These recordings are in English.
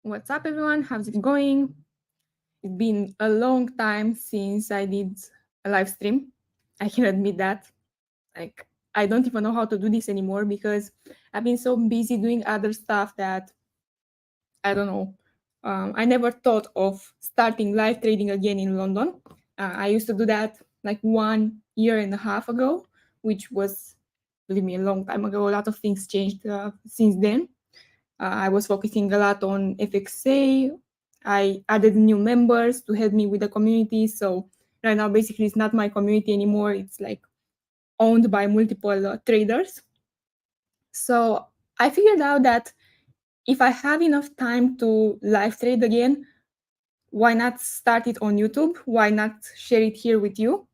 What's up, everyone? How's it going? It's been a long time since I did a live stream. I can admit that. Like, I don't even know how to do this anymore because I've been so busy doing other stuff that I don't know. I never thought of starting live trading again in London. I used to do that like 1 year and a half ago, which was, believe me, a long time ago. A lot of things changed since then. I was focusing a lot on FXA. I added new members to help me with the community. So right now, basically, it's not my community anymore. It's like owned by multiple traders. So I figured out that if I have enough time to live trade again, why not start it on YouTube? Why not share it here with you?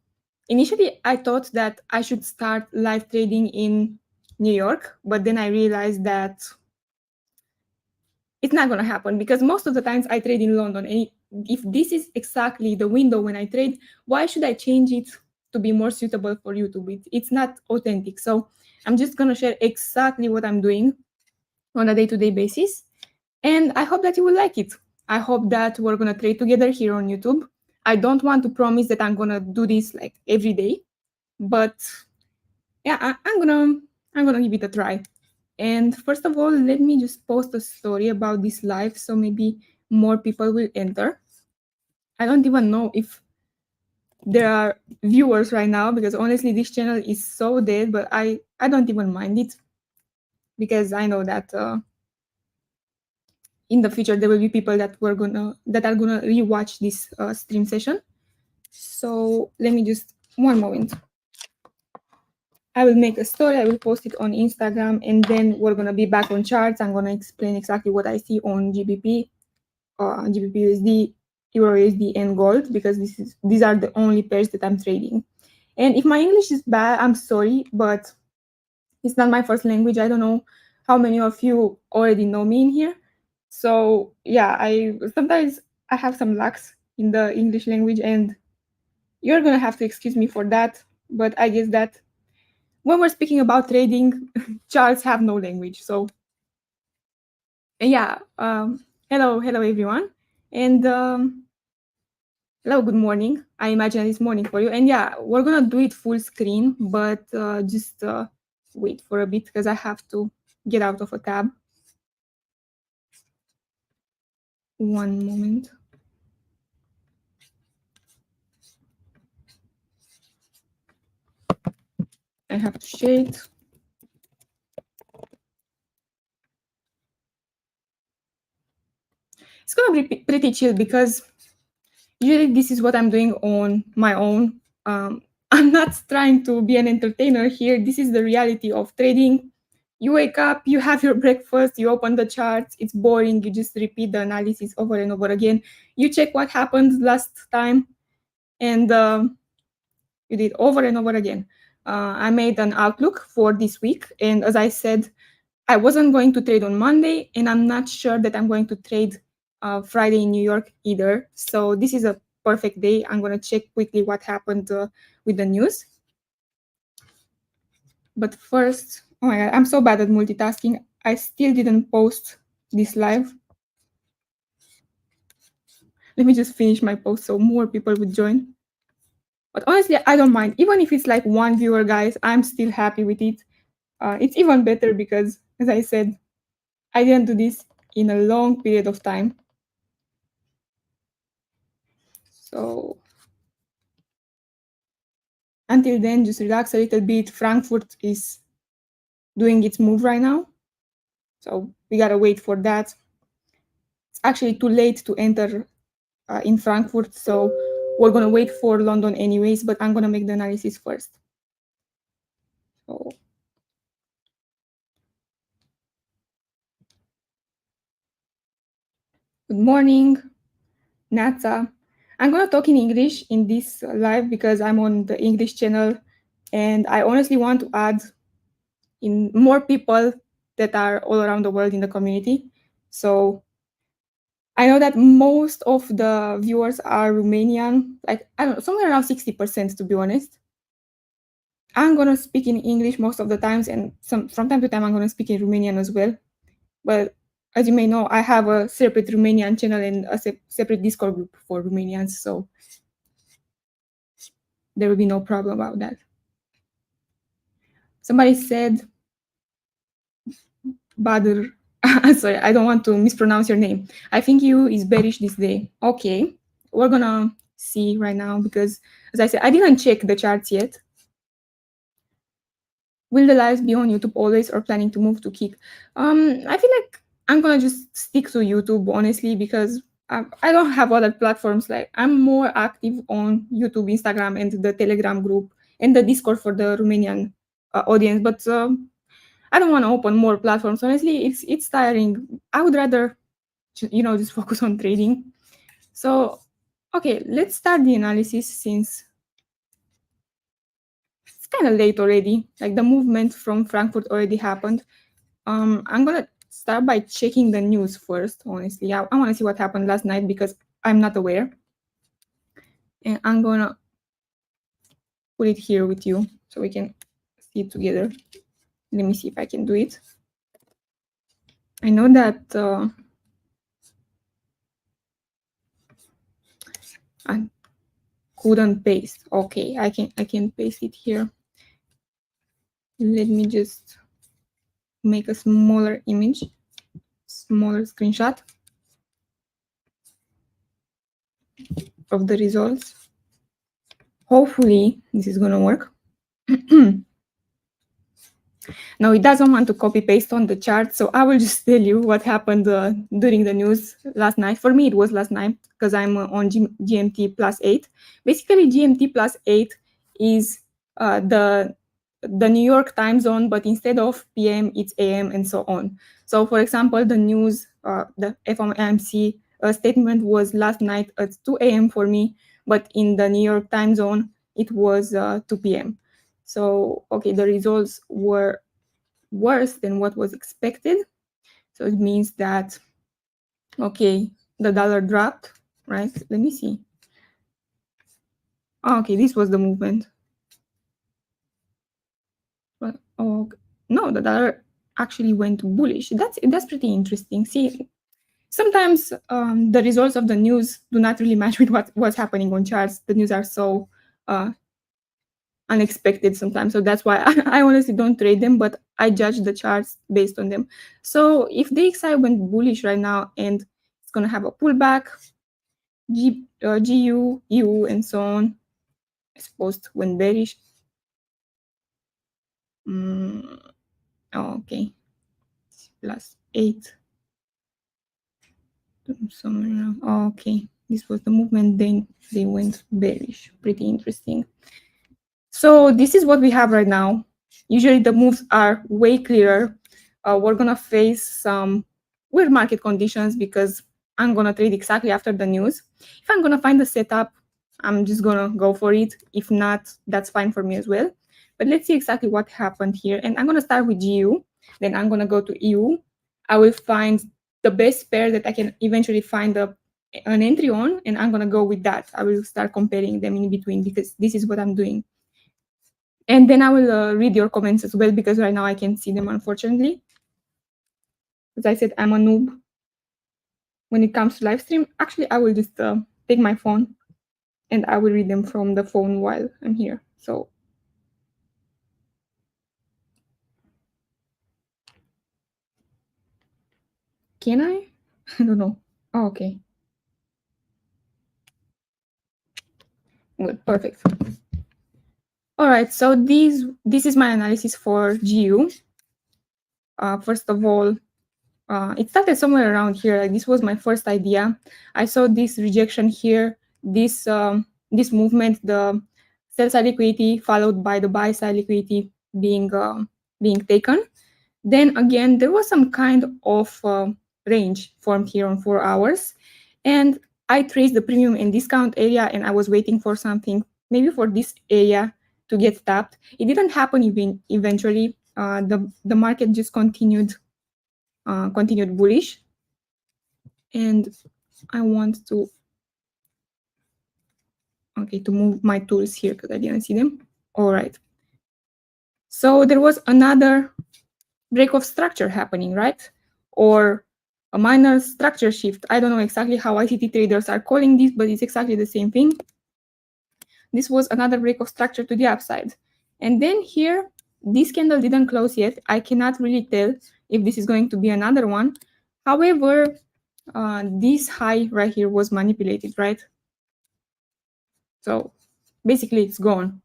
Initially, I thought that I should start live trading in New York, but then I realized that it's not going to happen because most of the times I trade in London. And if this is exactly the window when I trade, why should I change it to be more suitable for YouTube? It's not authentic. So I'm just going to share exactly what I'm doing on a day-to-day basis. And I hope that you will like it. I hope that we're going to trade together here on YouTube. I don't want to promise that I'm going to do this like every day, but yeah, I'm gonna give it a try. And first of all, let me just post a story about this live so maybe more people will enter. I don't even know if there are viewers right now because honestly this channel is so dead, but I don't even mind it because I know that in the future there will be people that are gonna rewatch this stream session. So let me just one moment. I will make a story, I will post it on Instagram, and then we're gonna be back on charts. I'm gonna explain exactly what I see on GBP, GBPUSD, EURUSD, and gold because these are the only pairs that I'm trading. And if my English is bad, I'm sorry, but it's not my first language. I don't know how many of you already know me in here. So yeah, I sometimes I have some lacks in the English language, and you're gonna have to excuse me for that. But I guess that when we're speaking about trading, charts have no language. So yeah, hello everyone, and hello, good morning. I imagine it's morning for you. And yeah, we're gonna do it full screen, but just wait for a bit because I have to get out of a tab. One moment. I have to share it. It's gonna be pretty chill because usually this is what I'm doing on my own. I'm not trying to be an entertainer here. This is the reality of trading. You wake up, you have your breakfast, you open the charts, it's boring, you just repeat the analysis over and over again. You check what happened last time, and you did over and over again. I made an outlook for this week, and as I said, I wasn't going to trade on Monday, and I'm not sure that I'm going to trade Friday in New York either. So this is a perfect day. I'm going to check quickly what happened with the news. But first, oh my God, I'm so bad at multitasking. I still didn't post this live. Let me just finish my post so more people would join. But honestly, I don't mind. Even if it's like one viewer, guys, I'm still happy with it. It's even better because, as I said, I didn't do this in a long period of time. So until then, just relax a little bit. Frankfurt is doing its move right now. So we gotta wait for that. It's actually too late to enter in Frankfurt. So we're gonna wait for London anyways, but I'm gonna make the analysis first. So good morning, Natsa. I'm gonna talk in English in this live because I'm on the English channel, and I honestly want to add in more people that are all around the world in the community. So I know that most of the viewers are Romanian, like I don't know, somewhere around 60% to be honest. I'm gonna speak in English most of the times, and from time to time I'm gonna speak in Romanian as well. But as you may know, I have a separate Romanian channel and a separate Discord group for Romanians, so there will be no problem about that. Somebody said, Badr, sorry, I don't want to mispronounce your name. I think you is bearish this day. Okay, we're gonna see right now because, as I said, I didn't check the charts yet. Will the lives be on YouTube always or planning to move to Kick? I feel like I'm gonna just stick to YouTube, honestly, because I don't have other platforms. Like, I'm more active on YouTube, Instagram, and the Telegram group and the Discord for the Romanian audience. But I don't want to open more platforms. Honestly, it's tiring. I would rather, just focus on trading. So, okay, let's start the analysis since it's kind of late already. Like, the movement from Frankfurt already happened. I'm gonna start by checking the news first. Honestly, I want to see what happened last night because I'm not aware. And I'm gonna put it here with you so we can see it together. Let me see if I can do it. I know that I couldn't paste. Okay, I can paste it here. Let me just make a smaller image, smaller screenshot of the results. Hopefully this is gonna work. No, it doesn't want to copy paste on the chart, so I will just tell you what happened during the news last night. For me, it was last night because I'm on GMT +8. Basically, GMT +8 is the New York time zone, but instead of PM, it's AM and so on. So, for example, the news, the FOMC statement was last night at 2 AM for me, but in the New York time zone, it was 2 PM. So, okay, the results were worse than what was expected. So it means that, okay, the dollar dropped, right? Let me see. Oh, okay, this was the movement. But, oh, no, the dollar actually went bullish. That's pretty interesting. See, sometimes the results of the news do not really match with what's happening on charts. The news are so unexpected sometimes. So that's why I honestly don't trade them, but I judge the charts based on them. So if the DXY went bullish right now and it's going to have a pullback, GU, EU, and so on, I suppose went bearish. Okay, +8. Somewhere around. Okay, this was the movement. Then they went bearish. Pretty interesting. So this is what we have right now. Usually the moves are way clearer. We're gonna face some weird market conditions because I'm gonna trade exactly after the news. If I'm gonna find the setup, I'm just gonna go for it. If not, that's fine for me as well. But let's see exactly what happened here. And I'm gonna start with GU, then I'm gonna go to EU. I will find the best pair that I can eventually find an entry on, and I'm gonna go with that. I will start comparing them in between because this is what I'm doing. And then I will read your comments as well because right now I can't see them, unfortunately. As I said, I'm a noob when it comes to live stream. Actually, I will just take my phone and I will read them from the phone while I'm here. So can I? I don't know. Oh, okay. Good, perfect. All right, so this is my analysis for GU. First of all, it started somewhere around here. Like, this was my first idea. I saw this rejection here, this movement, the sell side liquidity followed by the buy side liquidity being taken. Then again, there was some kind of range formed here on 4 hours, and I traced the premium and discount area, and I was waiting for something, maybe for this area to get tapped. It didn't happen eventually. The market just continued bullish, and I want to move my tools here because I didn't see them. All right, so there was another break of structure happening, right? Or a minor structure shift. I don't know exactly how ICT traders are calling this, but it's exactly the same thing. This was another break of structure to the upside. And then here, this candle didn't close yet. I cannot really tell if this is going to be another one. However, this high right here was manipulated, right? So basically it's gone.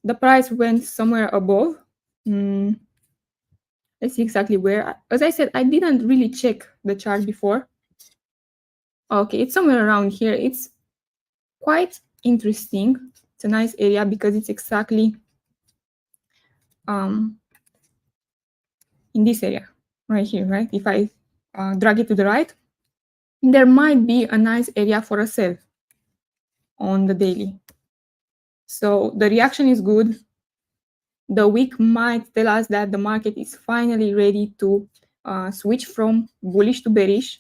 The price went somewhere above. Let's see exactly where. As I said, I didn't really check the chart before. Okay, it's somewhere around here. It's quite interesting. It's a nice area because it's exactly in this area right here, right? If I drag it to the right, there might be a nice area for a sell on the daily. So the reaction is good. The week might tell us that the market is finally ready to switch from bullish to bearish.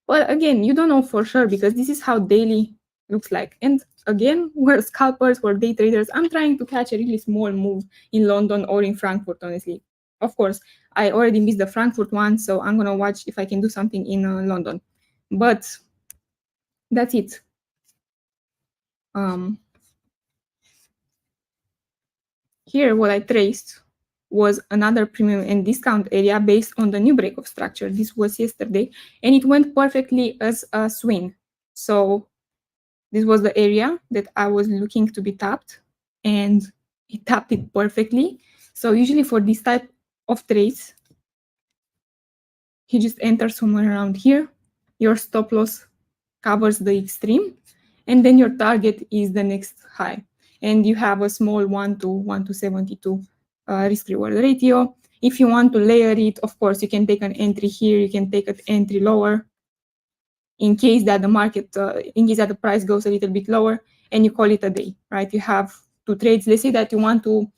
But again, you don't know for sure because this is how daily looks like. And again, we're scalpers, we're day traders. I'm trying to catch a really small move in London or in Frankfurt, honestly. Of course, I already missed the Frankfurt one, so I'm going to watch if I can do something in London. But that's it. Here, what I traced was another premium and discount area based on the new break of structure. This was yesterday, and it went perfectly as a swing. So this was the area that I was looking to be tapped, and it tapped it perfectly. So usually for this type of trades, you just enter somewhere around here. Your stop loss covers the extreme, and then your target is the next high. And you have a small 1 to 72 risk-reward ratio. If you want to layer it, of course, you can take an entry here, you can take an entry lower, in case that the market, in case that the price goes a little bit lower, and you call it a day, right? You have two trades. Let's say that you want to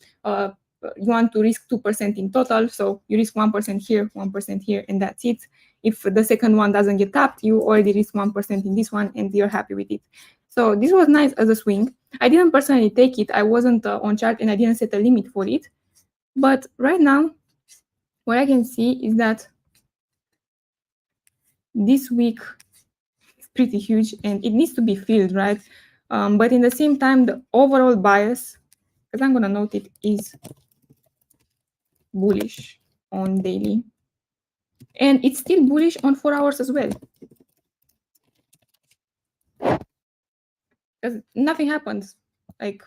risk 2% in total, so you risk 1% here, 1% here, and that's it. If the second one doesn't get tapped, you already risk 1% in this one, and you're happy with it. So this was nice as a swing. I didn't personally take it. I wasn't on chart, and I didn't set a limit for it. But right now, what I can see is that this week is pretty huge, and it needs to be filled, right? But in the same time, the overall bias, because I'm going to note it, is bullish on daily. And it's still bullish on 4 hours as well. Because nothing happens. Like,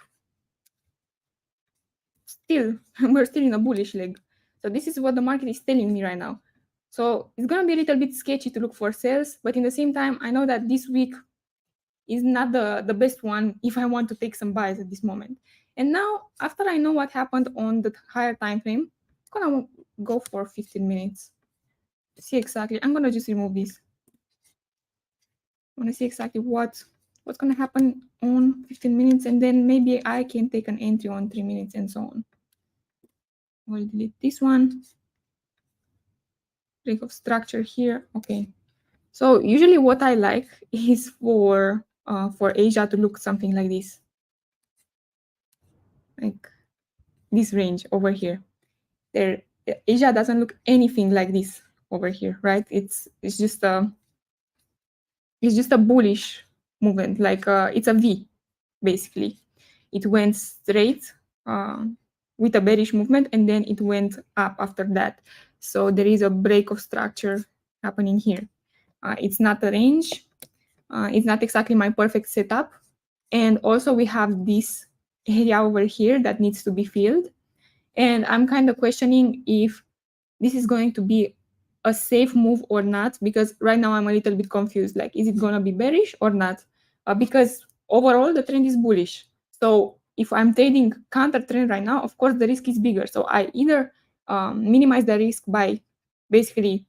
still, we're still in a bullish leg. So this is what the market is telling me right now. So it's going to be a little bit sketchy to look for sales. But in the same time, I know that this week is not the best one if I want to take some buys at this moment. And now, after I know what happened on the higher time frame, I'm going to go for 15 minutes. See exactly. I'm going to just remove this. I want to see exactly what's going to happen on 15 minutes, and then maybe I can take an entry on 3 minutes and so on. We'll delete this one. Break of structure here. Okay. So usually what I like is for Asia to look something like this. Like this range over here. Asia doesn't look anything like this over here, right? It's just a bullish movement, like it's a V, basically. It went straight with a bearish movement, and then it went up after that. So there is a break of structure happening here. It's not a range. It's not exactly my perfect setup. And also we have this area over here that needs to be filled. And I'm kind of questioning if this is going to be a safe move or not, because right now I'm a little bit confused. Like, is it going to be bearish or not? Because overall, the trend is bullish. So if I'm trading counter trend right now, of course, the risk is bigger. So I either minimize the risk by basically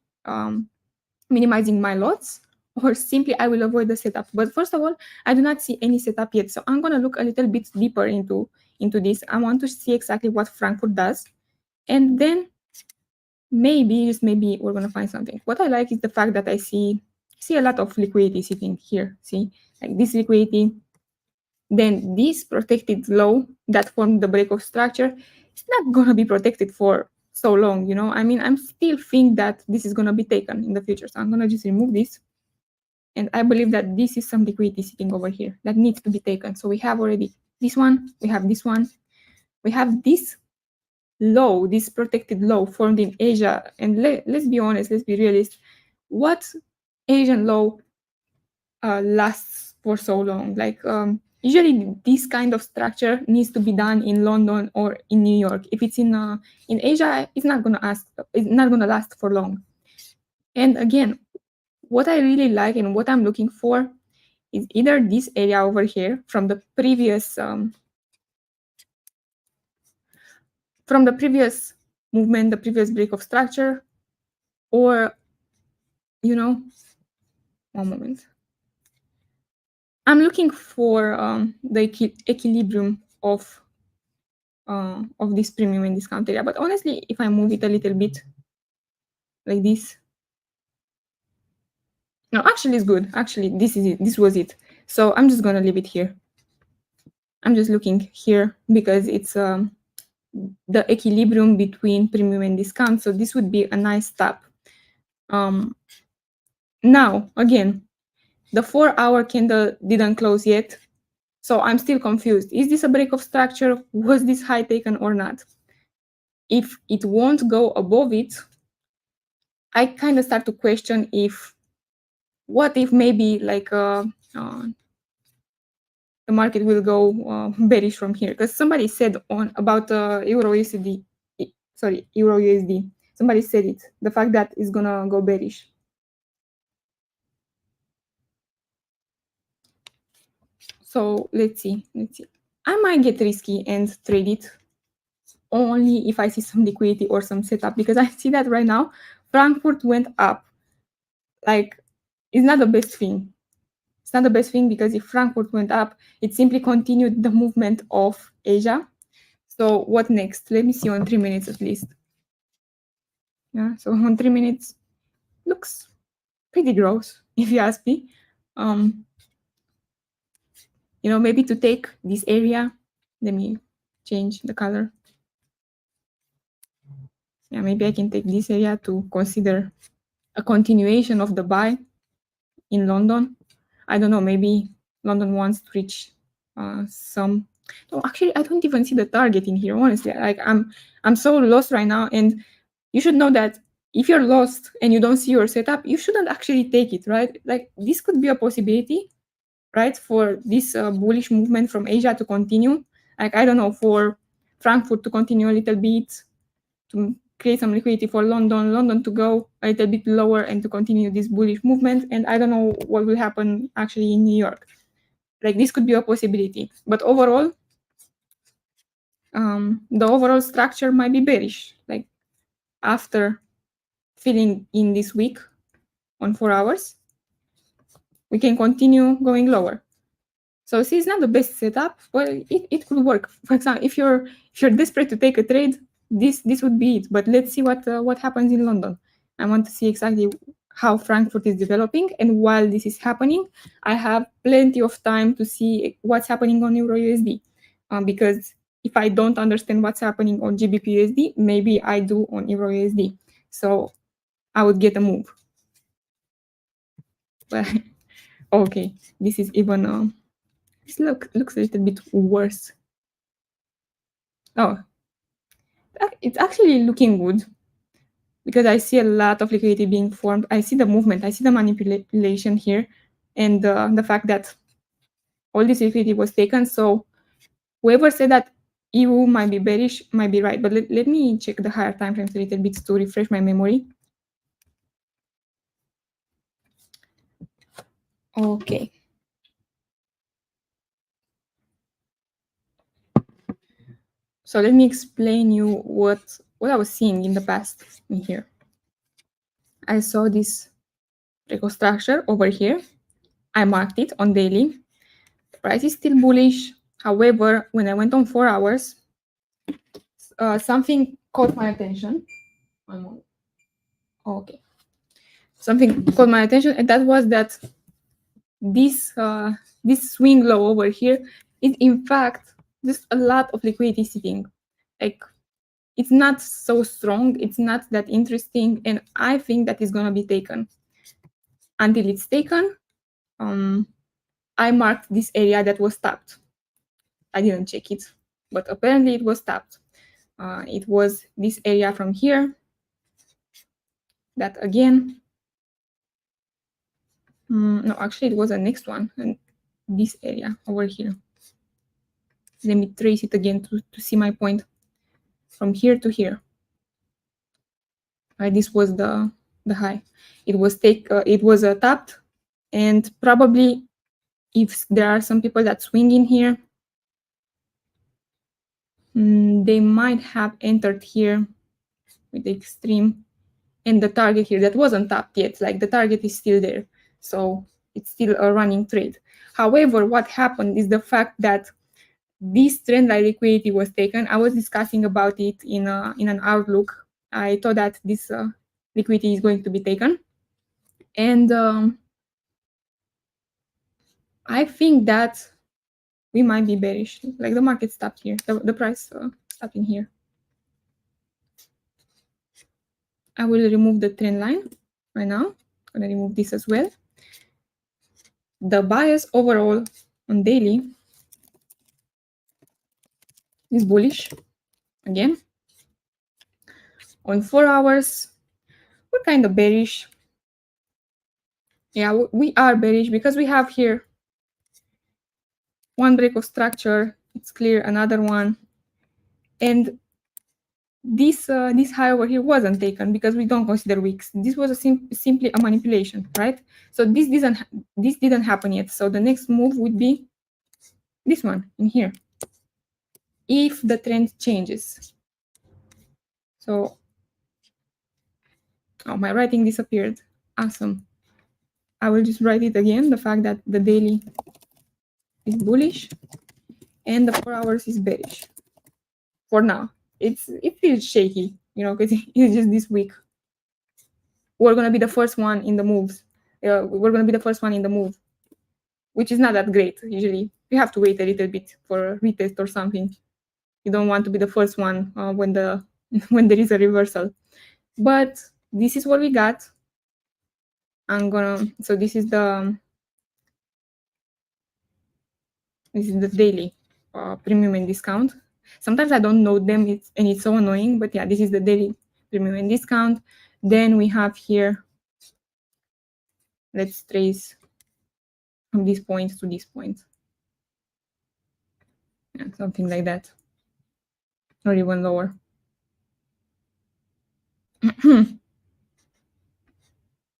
minimizing my lots, or simply I will avoid the setup. But first of all, I do not see any setup yet. So I'm going to look a little bit deeper into this. I want to see exactly what Frankfurt does. And then maybe, just maybe, we're going to find something. What I like is the fact that I see a lot of liquidity sitting here. See, like this liquidity. Then this protected low that formed the break of structure is not going to be protected for so long, you know? I mean, I'm still think that this is going to be taken in the future. So I'm going to just remove this. And I believe that this is some liquidity sitting over here that needs to be taken. So we have already this one, we have this one, we have this low, this protected low formed in Asia. And let's be honest, let's be realist. What Asian low lasts for so long? Like usually this kind of structure needs to be done in London or in New York. If it's in Asia, it's not gonna last for long. And again, what I really like and what I'm looking for is either this area over here from the previous movement, the previous break of structure, or, you know, one moment. I'm looking for the equilibrium of this premium and discount area. But honestly, if I move it a little bit like this, no, actually it's good. Actually, this is it. This was it. So I'm just gonna leave it here. I'm just looking here because it's the equilibrium between premium and discount. So this would be a nice stop. Now, again, the 4-hour candle didn't close yet. So I'm still confused. Is this a break of structure? Was this high taken or not? If it won't go above it, I kind of start to question what if maybe like the market will go bearish from here? Because somebody said about Euro USD. Somebody said it. The fact that it's gonna go bearish. So let's see. I might get risky and trade it only if I see some liquidity or some setup, because I see that right now Frankfurt went up. Like, it's not the best thing. It's not the best thing because if Frankfurt went up, it simply continued the movement of Asia. So what next? Let me see on 3 minutes at least. Yeah, so on 3 minutes, looks pretty gross, if you ask me. You know, maybe to take this area, let me change the color. Yeah, maybe I can take this area to consider a continuation of the buy in London. I don't know, maybe London wants to reach some. No, actually, I don't even see the target in here, honestly. Like, I'm so lost right now. And you should know that if you're lost and you don't see your setup, you shouldn't actually take it, right? Like, this could be a possibility, right, for this bullish movement from Asia to continue. Like, I don't know, for Frankfurt to continue a little bit, to create some liquidity for London to go a little bit lower and to continue this bullish movement. And I don't know what will happen actually in New York. Like, this could be a possibility. But overall, the overall structure might be bearish. Like, after filling in this week on 4 hours, we can continue going lower. So see, it's not the best setup, but it could work. For example, if you're desperate to take a trade, this would be it. But let's see what happens in London. I want to see exactly how Frankfurt is developing, and while this is happening, I have plenty of time to see what's happening on Euro USD. Because if I don't understand what's happening on Gbpusd, maybe I do on Euro USD. So I would get a move. But okay, this is even. This looks a little bit worse. Oh, it's actually looking good because I see a lot of liquidity being formed. I see the movement. I see the manipulation here, and the fact that all this liquidity was taken. So whoever said that EU might be bearish might be right. But let me check the higher time frames a little bit to refresh my memory. Okay. So let me explain you what I was seeing in the past in here. I saw this break of structure over here. I marked it on daily. The price is still bullish. However, when I went on 4 hours, something caught my attention. One moment. Okay. Something caught my attention, and that was that this swing low over here is in fact just a lot of liquidity sitting. Like, it's not so strong, it's not that interesting, and I think that is gonna be taken. Until it's taken, I marked this area that was tapped. I didn't check it, but apparently it was tapped. It was this area from here, that again, no, actually it was the next one, and this area over here. Let me trace it again to see my point. From here to here. Right, this was the high. It was tapped, and probably if there are some people that swing in here, they might have entered here with the extreme and the target here that wasn't tapped yet. Like the target is still there, so it's still a running trade. However, what happened is the fact that this trend line liquidity was taken. I was discussing about it in an outlook. I thought that this liquidity is going to be taken, and I think that we might be bearish. Like the market stopped here, the price stopped in here. I will remove the trend line right now. I'm gonna remove this as well. The bias overall on daily is bullish again. On 4 hours, we're kind of bearish. Yeah, we are bearish because we have here one break of structure. It's clear, another one, and this high over here wasn't taken because we don't consider wicks. This was simply a manipulation, right? So this didn't happen yet. So the next move would be this one in here, if the trend changes. So, oh, my writing disappeared. Awesome. I will just write it again. The fact that the daily is bullish and the 4 hours is bearish. For now, it feels shaky, you know, because it's just this week. We're gonna be the first one in the moves. We're gonna be the first one in the move, which is not that great. Usually, you have to wait a little bit for a retest or something. You don't want to be the first one when when there is a reversal. But this is what we got. So this is the daily premium and discount. Sometimes I don't know them, and it's so annoying. But yeah, this is the daily premium and discount. Then we have here. Let's trace from this point to this point. Yeah, something like that, or even lower.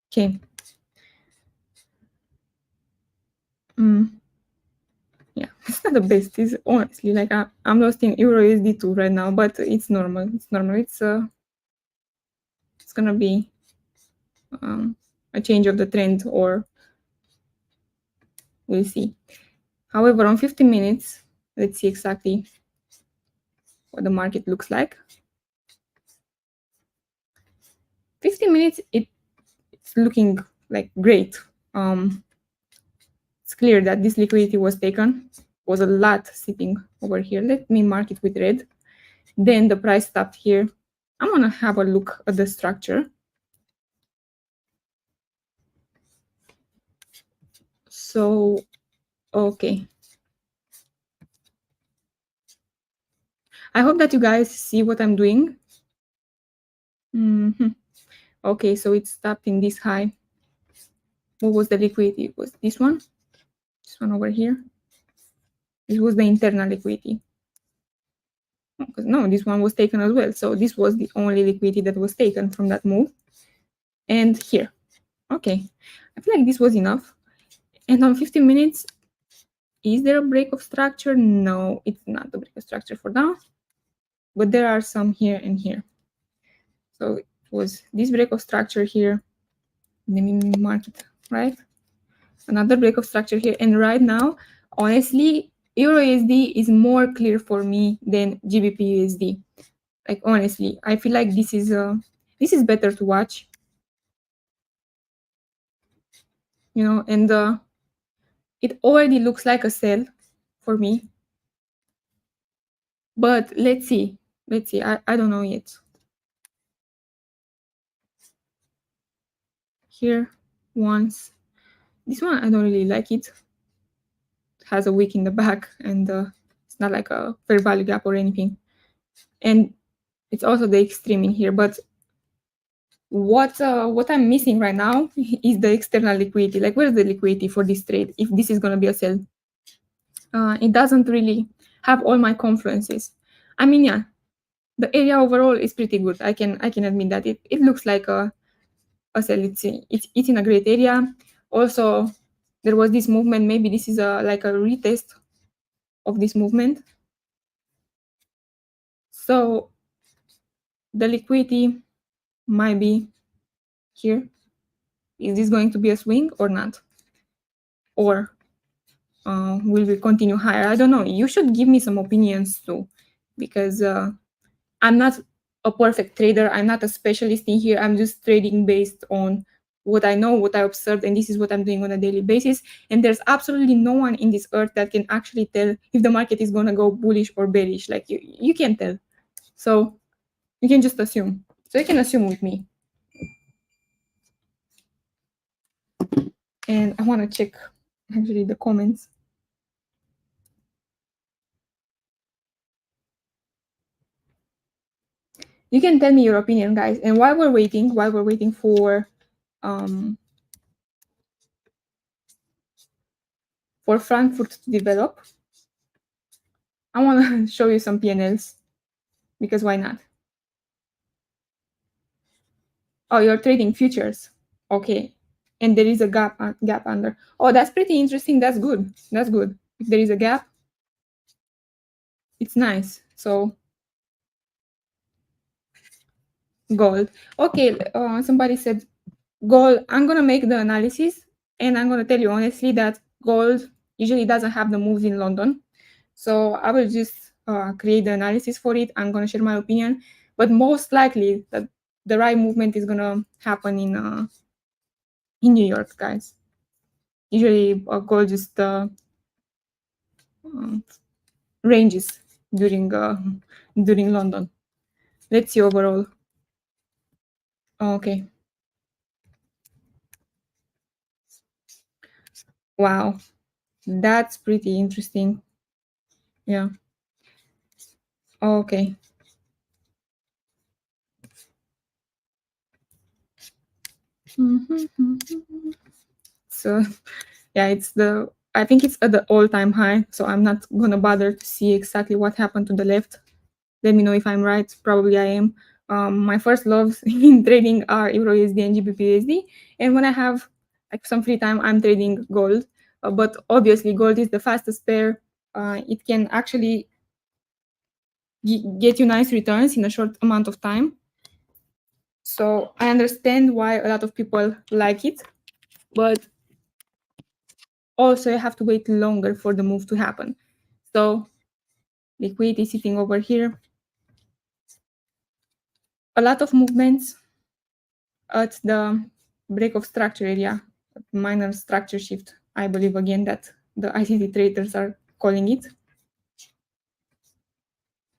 Okay. Yeah, it's not the best. It's honestly like I'm lost in Eurusd too right now, but it's normal. It's normal. It's gonna be a change of the trend, or we'll see. However, on 15 minutes, let's see exactly what the market looks like. 15 minutes, it's looking like great. It's clear that this liquidity was taken. Was a lot sitting over here. Let me mark it with red. Then the price stopped here. I'm gonna have a look at the structure. So, okay. I hope that you guys see what I'm doing. Okay, so it stopped in this high. What was the liquidity? It was this one over here. This was the internal liquidity. No, this one was taken as well. So this was the only liquidity that was taken from that move. And here. Okay, I feel like this was enough. And on 15 minutes, is there a break of structure? No, it's not a break of structure for now. But there are some here and here. So it was this break of structure here. Let me mark it, right? Another break of structure here. And right now, honestly, Eurusd is more clear for me than Gbpusd. Like honestly, I feel like this is better to watch. You know, and it already looks like a sell for me. But let's see. Let's see, I don't know yet. Here, once. This one, I don't really like it. It has a wick in the back, and it's not like a fair value gap or anything. And it's also the extreme in here, but what I'm missing right now is the external liquidity. Like, where's the liquidity for this trade if this is going to be a sell? It doesn't really have all my confluences. I mean, yeah, the area overall is pretty good. I can admit that it looks like a sell. It's in a great area. Also, there was this movement. Maybe this is like a retest of this movement. So the liquidity might be here. Is this going to be a swing or not? Or will we continue higher? I don't know. You should give me some opinions too, because I'm not a perfect trader. I'm not a specialist in here. I'm just trading based on what I know, what I observed, and this is what I'm doing on a daily basis. And there's absolutely no one in this earth that can actually tell if the market is going to go bullish or bearish. Like, you can't tell. So you can just assume. So you can assume with me. And I want to check actually the comments. You can tell me your opinion, guys. And while we're waiting for Frankfurt to develop, I want to show you some PNLs, because why not? Oh, you're trading futures. Okay. And there is a gap under. Oh, that's pretty interesting. That's good. That's good. If there is a gap, it's nice. So gold. Okay, somebody said gold. I'm going to make the analysis, and I'm going to tell you honestly that gold usually doesn't have the moves in London. So I will just create the analysis for it. I'm going to share my opinion. But most likely, the right movement is going to happen in New York, guys. Usually, gold just ranges during London. Let's see overall. Okay. Wow, that's pretty interesting. Yeah. Okay. So yeah, I think it's at the all-time high, so I'm not gonna bother to see exactly what happened to the left. Let me know if I'm right. Probably I am. My first loves in trading are Eurusd and Gbpusd, and when I have like some free time, I'm trading gold. But obviously, gold is the fastest pair. It can actually get you nice returns in a short amount of time. So I understand why a lot of people like it, but also you have to wait longer for the move to happen. So liquidity sitting over here. A lot of movements at the break of structure area, minor structure shift, I believe again that the ICT traders are calling it.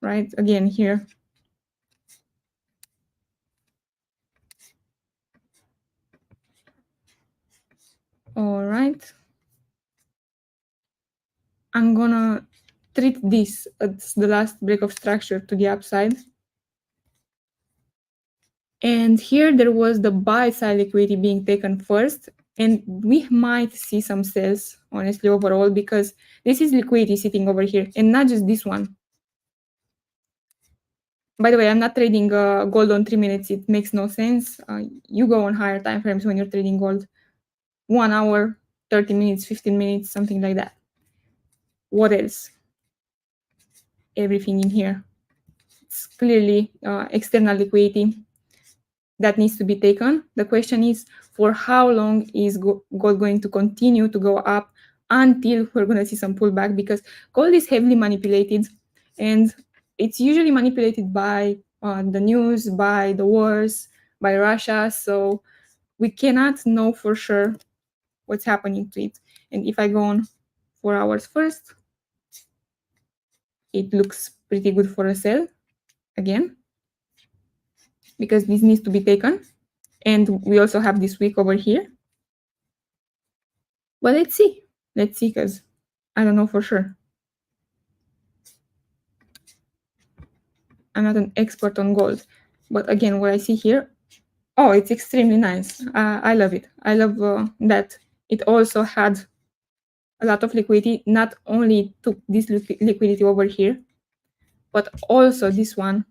Right, again here. All right. I'm gonna treat this as the last break of structure to the upside. And here there was the buy side liquidity being taken first. And we might see some sales, honestly, overall, because this is liquidity sitting over here, and not just this one. By the way, I'm not trading gold on 3 minutes. It makes no sense. You go on higher time frames when you're trading gold. 1 hour, 30 minutes, 15 minutes, something like that. What else? Everything in here. It's clearly external liquidity that needs to be taken. The question is, for how long is gold going to continue to go up until we're going to see some pullback? Because gold is heavily manipulated, and it's usually manipulated by the news, by the wars, by Russia. So we cannot know for sure what's happening to it. And if I go on 4 hours first, it looks pretty good for a sell. again, because this needs to be taken. And we also have this week over here. But let's see, because I don't know for sure. I'm not an expert on gold, but again, what I see here, oh, it's extremely nice. I love it. I love that it also had a lot of liquidity. Not only took this liquidity over here, but also this one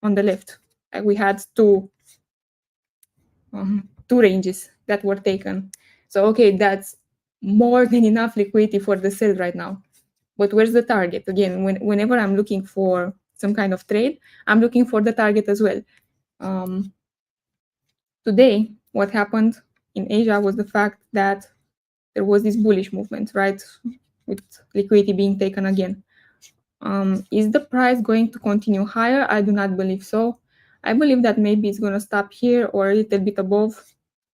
on the left. We had two ranges that were taken. So okay, that's more than enough liquidity for the sell right now. But where's the target? Again, whenever I'm looking for some kind of trade, I'm looking for the target as well. Today, what happened in Asia was the fact that there was this bullish movement, right? With liquidity being taken again. Is the price going to continue higher? I do not believe so. I believe that maybe it's going to stop here or a little bit above.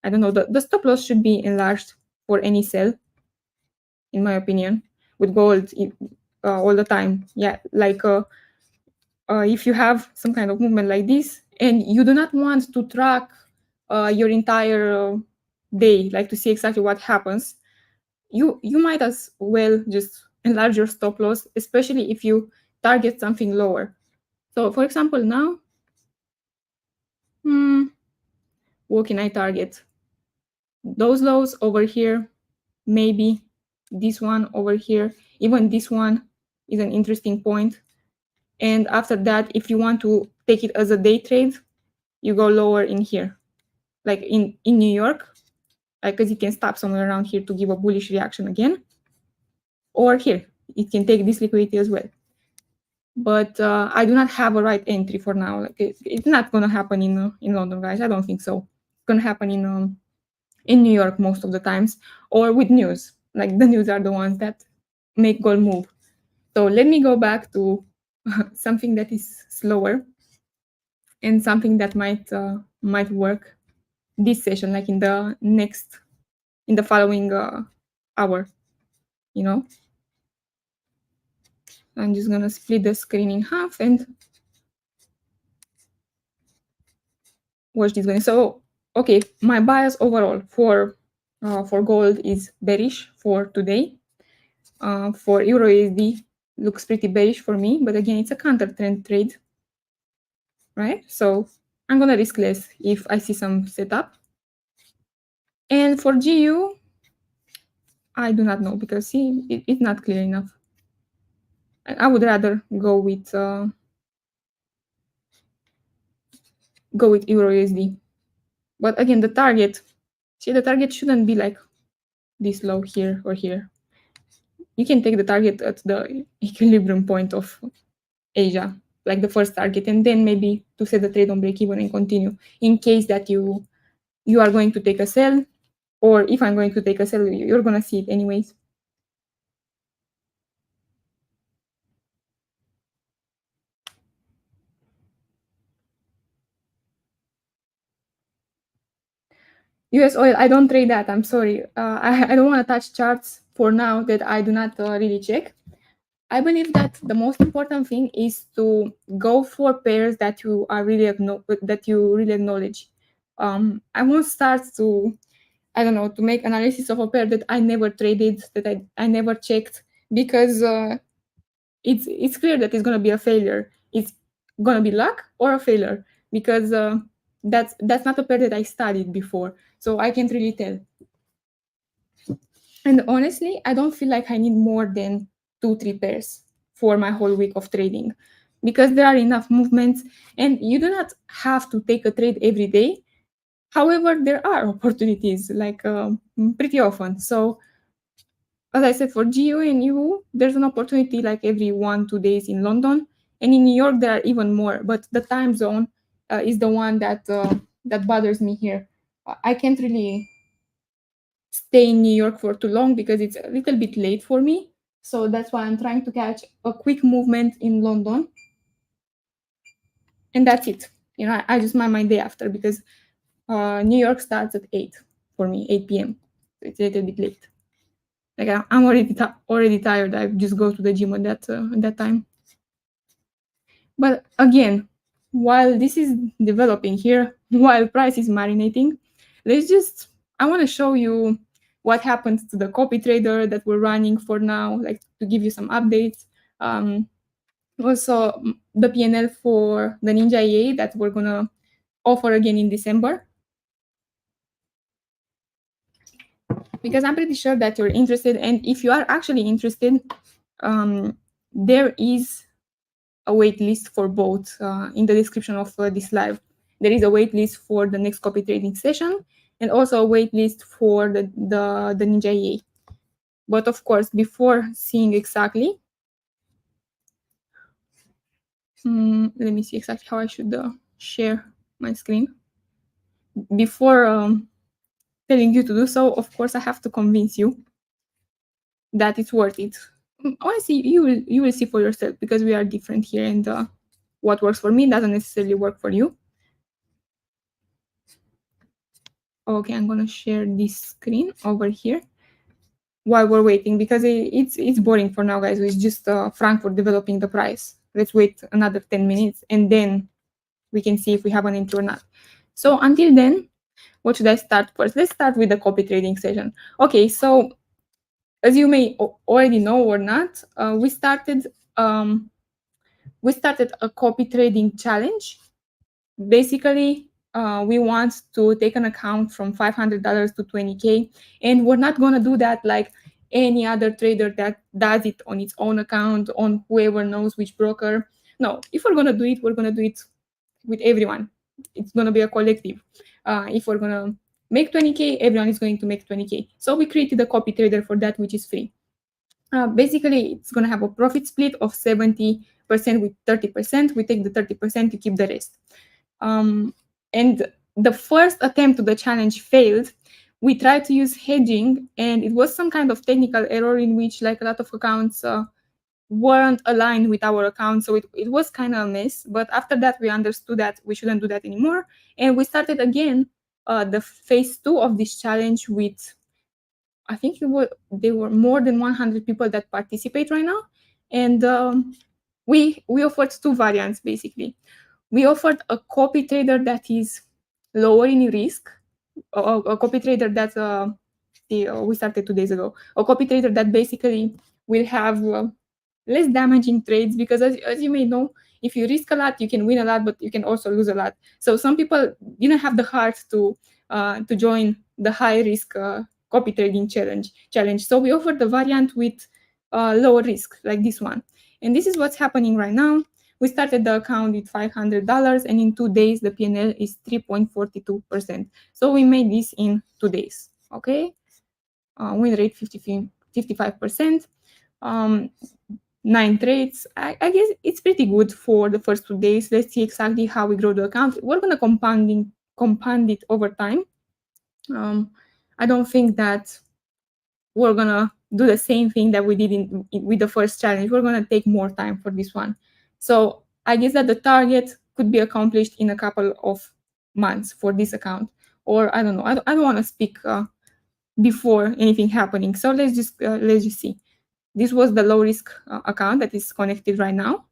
I don't know. The stop loss should be enlarged for any sell, in my opinion, with gold all the time. Yeah, like if you have some kind of movement like this and you do not want to track your entire day, like to see exactly what happens, you might as well just enlarge your stop loss, especially if you target something lower. So for example, now, what can I target? Those lows over here, maybe this one over here, even this one is an interesting point. And after that, if you want to take it as a day trade, you go lower in here, like in New York, because it can stop somewhere around here to give a bullish reaction again. Or here, it can take this liquidity as well. But I do not have a right entry for now. Like it's not going to happen in London, guys. I don't think so. It's going to happen in New York most of the times, or with news. Like the news are the ones that make gold move. So let me go back to something that is slower and something that might work this session, like in the following hour, you know. I'm just gonna split the screen in half and watch this going. So okay, my bias overall for gold is bearish for today. For EURUSD looks pretty bearish for me, but again, it's a counter trend trade, right? So I'm gonna risk less if I see some setup. And for GU, I do not know because see, it's not clear enough. I would rather go with EURUSD. But again, the target shouldn't be like this low here or here. You can take the target at the equilibrium point of Asia, like the first target, and then maybe to set the trade on break even and continue in case that you are going to take a sell, or if I'm going to take a sell, you're gonna see it anyways. US oil, I don't trade that. I'm sorry. I don't want to touch charts for now that I do not really check. I believe that the most important thing is to go for pairs that you are really acknowledge. I won't start to, I don't know, to make analysis of a pair that I never traded, that I never checked, because it's clear that it's gonna be a failure. It's gonna be luck or a failure, because that's not a pair that I studied before, so I can't really tell. And honestly, I don't feel like I need more than 2-3 pairs for my whole week of trading, because there are enough movements and you do not have to take a trade every day. However, there are opportunities, like pretty often. So as I said, for GU and EU, there's an opportunity like every 1-2 days in London, and in New York there are even more. But the time zone is the one that bothers me here. I can't really stay in New York for too long because it's a little bit late for me. So that's why I'm trying to catch a quick movement in London, and that's it. You know, I just mind my day after, because New York starts at 8 for me, 8 p.m. So it's a little bit late. Like I'm already tired. I just go to the gym at that time. But again, while this is developing here, while price is marinating, I want to show you what happens to the copy trader that we're running for now, like to give you some updates. Also, the PNL for the Ninja EA that we're gonna offer again in December. Because I'm pretty sure that you're interested, and if you are actually interested, there is a wait list for both in the description of this live. There is a wait list for the next copy trading session and also a wait list for the Ninja EA. But of course, before seeing exactly, let me see exactly how I should share my screen. Before telling you to do so, of course, I have to convince you that it's worth it. Honestly, you will see for yourself, because we are different here, and what works for me doesn't necessarily work for you. Okay, I'm gonna share this screen over here while we're waiting, because it's boring for now, guys. It's just Frankfurt developing the price. Let's wait another 10 minutes and then we can see if we have an entry or not. So until then, what should I start first? Let's start with the copy trading session. Okay, so as you may already know or not, we started a copy trading challenge. Basically, we want to take an account from $500 to 20K, and we're not going to do that like any other trader that does it on its own account, on whoever knows which broker. No, if we're going to do it, we're going to do it with everyone. It's going to be a collective. If we're going to make 20K, everyone is going to make 20K. So we created a copy trader for that, which is free. Basically, it's going to have a profit split of 70% with 30%. We take the 30%, you keep the rest. And the first attempt to the challenge failed. We tried to use hedging, and it was some kind of technical error in which like a lot of accounts weren't aligned with our account. So it was kind of a mess. But after that, we understood that we shouldn't do that anymore. And we started again the phase 2 of this challenge with, I think there were more than 100 people that participate right now. And we offered 2 variants, basically. We offered a copy trader that is lower in risk, a copy trader that we started 2 days ago. A copy trader that basically will have less damaging trades, because as you may know, if you risk a lot, you can win a lot, but you can also lose a lot. So some people didn't have the heart to join the high risk copy trading challenge. So we offered the variant with lower risk, like this one. And this is what's happening right now. We started the account with $500, and in 2 days, the PNL is 3.42%. So we made this in 2 days, okay? Win rate 55%. 9 trades. I guess it's pretty good for the first 2 days. Let's see exactly how we grow the account. We're going to compound it over time. I don't think that we're going to do the same thing that we did with the first challenge. We're going to take more time for this one. So I guess that the target could be accomplished in a couple of months for this account. Or I don't know. I don't want to speak before anything happening. So let's just see. This was the low risk account that is connected right now.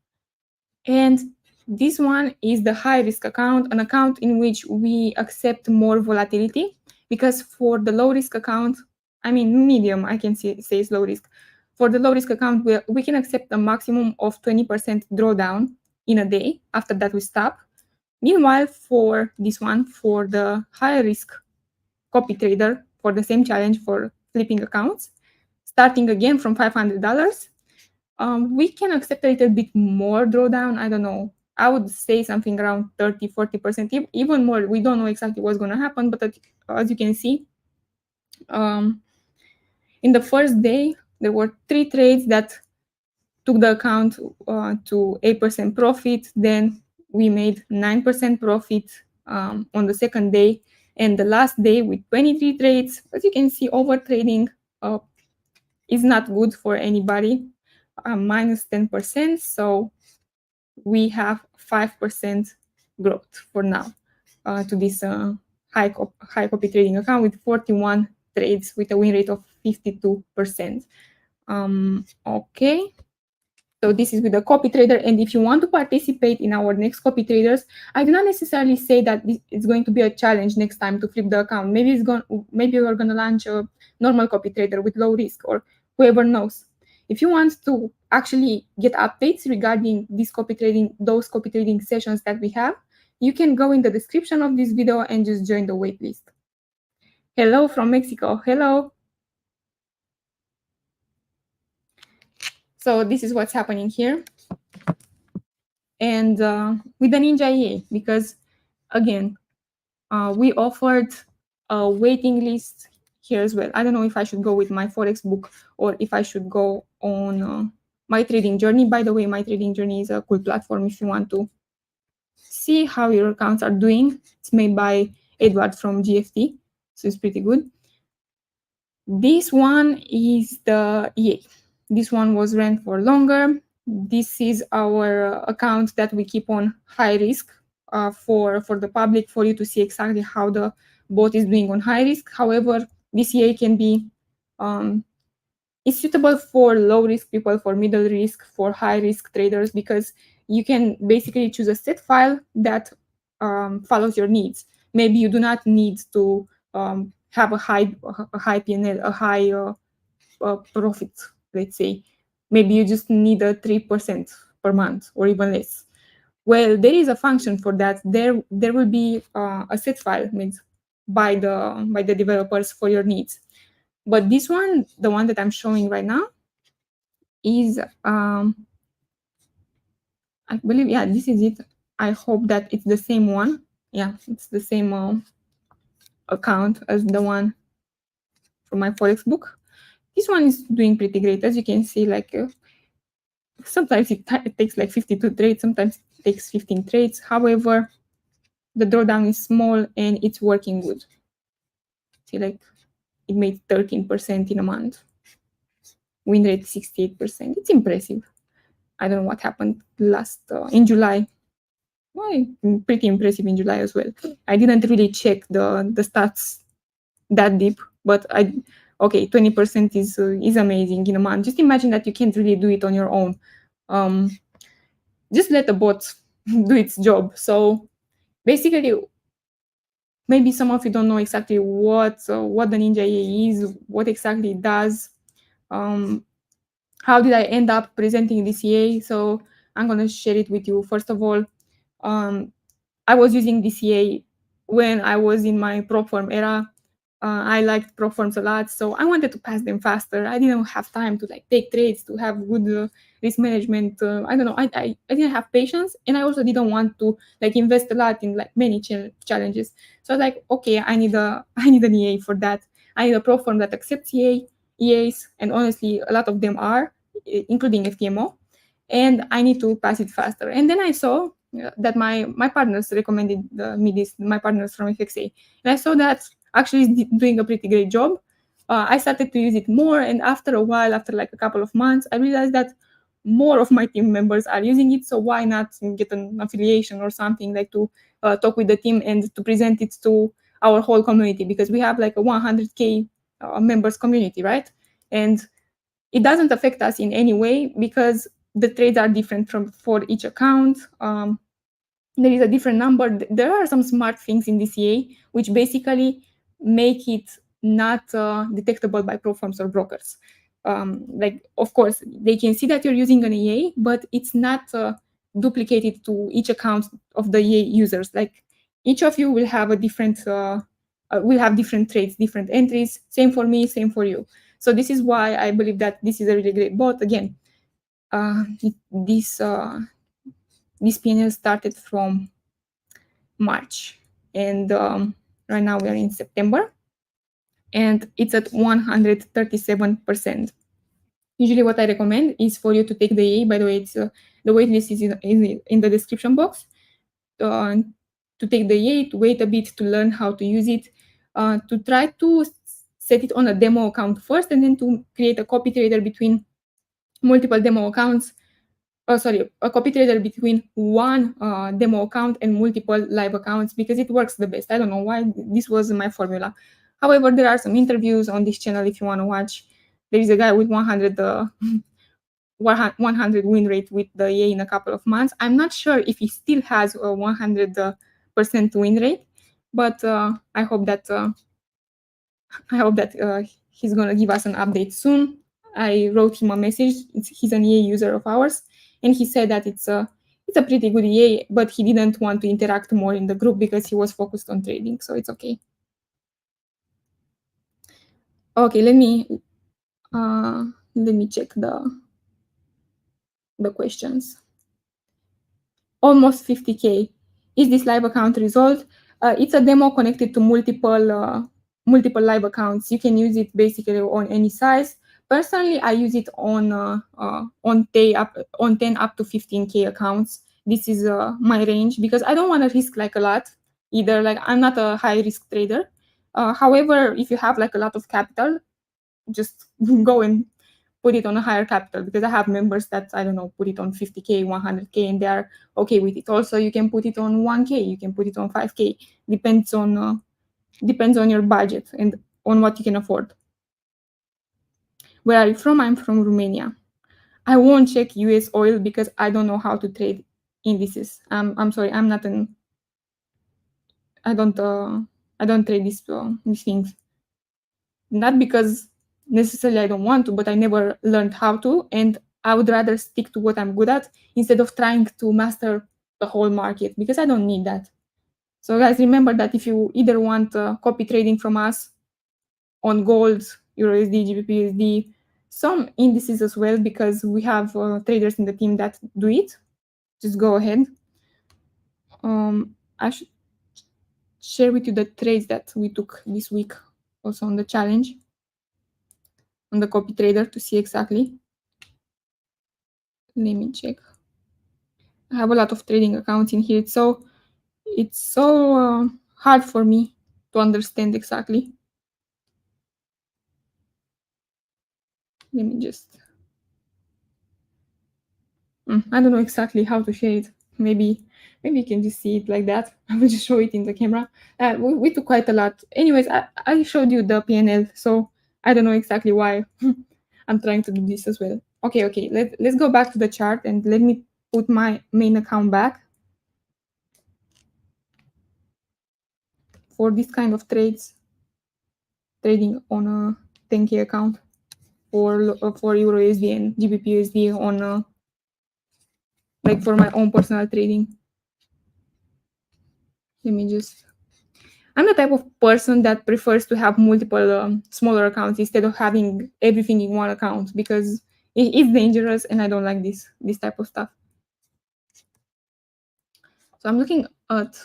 And this one is the high risk account, an account in which we accept more volatility, because for the low risk account, I mean medium, I can say it's low risk. For the low risk account, we can accept a maximum of 20% drawdown in a day. After that, we stop. Meanwhile, for this one, for the high risk copy trader, for the same challenge for flipping accounts, starting again from $500, we can accept a little bit more drawdown. I don't know. I would say something around 30-40%, even more. We don't know exactly what's going to happen, but as you can see, in the first day, there were 3 trades that took the account to 8% profit. Then we made 9% profit on the second day, and the last day with 23 trades. As you can see, over trading is not good for anybody. Minus 10%. So we have 5% growth for now to this high copy trading account with 41 trades with a win rate of 52%. Okay. So this is with the Copytrader, and if you want to participate in our next Copytraders, I do not necessarily say that it's going to be a challenge next time to flip the account. Maybe you're going to launch a normal Copytrader with low risk, or whoever knows. If you want to actually get updates regarding those copytrading sessions that we have, you can go in the description of this video and just join the waitlist. Hello from Mexico. Hello. So this is what's happening here. And with the Ninja EA, because again, we offered a waiting list here as well. I don't know if I should go with my Forex book or if I should go on My Trading Journey. By the way, My Trading Journey is a cool platform if you want to see how your accounts are doing. It's made by Edward from GFT, so it's pretty good. This one is the EA. This one was ran for longer. This is our account that we keep on high risk for the public, for you to see exactly how the bot is doing on high risk. However, this EA can be it's suitable for low risk people, for middle risk, for high risk traders, because you can basically choose a set file that follows your needs. Maybe you do not need to have a high P&L, a high profit, let's say. Maybe you just need a 3% per month or even less. Well, there is a function for that. There will be a set file made by the developers for your needs. But this one, the one that I'm showing right now, is I believe, yeah, this is it. I hope that it's the same one. Yeah, it's the same account as the one from my Forex book. This one is doing pretty great. As you can see, like sometimes it takes like 52 trades, sometimes it takes 15 trades. However, the drawdown is small and it's working good. See, like it made 13% in a month. Win rate 68%. It's impressive. I don't know what happened in July. Well, pretty impressive in July as well. I didn't really check the stats that deep, but 20% is amazing in a month. Just imagine that you can't really do it on your own. Just let the bot do its job. So basically, maybe some of you don't know exactly what the Ninja EA is, what exactly it does. How did I end up presenting this EA? So I'm going to share it with you. First of all, I was using this EA when I was in my prop firm era. I liked prop firms a lot, so I wanted to pass them faster. I didn't have time to like take trades, to have good risk management. I don't know. I didn't have patience, and I also didn't want to like invest a lot in like many challenges. So I was like, okay, I need an EA for that. I need a prop firm that accepts EAs, and honestly, a lot of them are, including FTMO, and I need to pass it faster. And then I saw that my partners recommended me this, my partners from FXA, and I saw that actually is doing a pretty great job. I started to use it more, and after a while, after like a couple of months, I realized that more of my team members are using it, so why not get an affiliation or something, like to talk with the team and to present it to our whole community, because we have like a 100K members community, right? And it doesn't affect us in any way because the trades are different for each account. There is a different number. There are some smart things in this EA which basically make it not detectable by pro firms or brokers. Like, of course, they can see that you're using an EA, but it's not duplicated to each account of the EA users. Like, each of you will have a different will have different trades, different entries. Same for me, same for you. So this is why I believe that this is a really great bot. Again, this P&L started from March, and right now we are in September, and it's at 137%. Usually what I recommend is for you to take the EA. By the way, it's the waitlist is in the description box. To take the EA, to wait a bit to learn how to use it, to try to set it on a demo account first, and then to create a copy trader between multiple demo accounts. A copy trader between one demo account and multiple live accounts, because it works the best. I don't know why, this was my formula. However, there are some interviews on this channel if you want to watch. There is a guy with 100 100 win rate with the EA in a couple of months. I'm not sure if he still has a 100% win rate, but I hope that he's gonna give us an update soon. I wrote him a message. He's an EA user of ours, and he said that it's a pretty good EA, but he didn't want to interact more in the group because he was focused on trading, so it's okay. Okay, let me check the questions. Almost 50K. Is this live account result? It's a demo connected to multiple live accounts. You can use it basically on any size. Personally, I use it on 10 up to 15K accounts. This is my range because I don't want to risk like a lot either. Like, I'm not a high risk trader. However, if you have like a lot of capital, just go and put it on a higher capital, because I have members that, I don't know, put it on 50K, 100K, and they are okay with it. Also, you can put it on 1K, you can put it on 5K. Depends on your budget and on what you can afford. Where are you from? I'm from Romania. I won't check US oil because I don't know how to trade indices. I'm sorry, I'm not an. I don't trade these things. Not because necessarily I don't want to, but I never learned how to, and I would rather stick to what I'm good at instead of trying to master the whole market, because I don't need that. So guys, remember that if you either want copy trading from us on gold, Eurusd, Gbpusd, some indices as well, because we have traders in the team that do it, just go ahead. I should share with you the trades that we took this week also on the challenge, on the copy trader, to see exactly. Let me check. I have a lot of trading accounts in here. It's so hard for me to understand exactly. Let me just. I don't know exactly how to share it. Maybe you can just see it like that. I will just show it in the camera. We took quite a lot. Anyways, I showed you the PNL, so I don't know exactly why I'm trying to do this as well. Okay. Let's go back to the chart and let me put my main account back. For this kind of trades, trading on a 10K account for Eurusd and Gbpusd on like for my own personal trading. Let me just. I'm the type of person that prefers to have multiple smaller accounts instead of having everything in one account, because it's dangerous and I don't like this type of stuff. So I'm looking at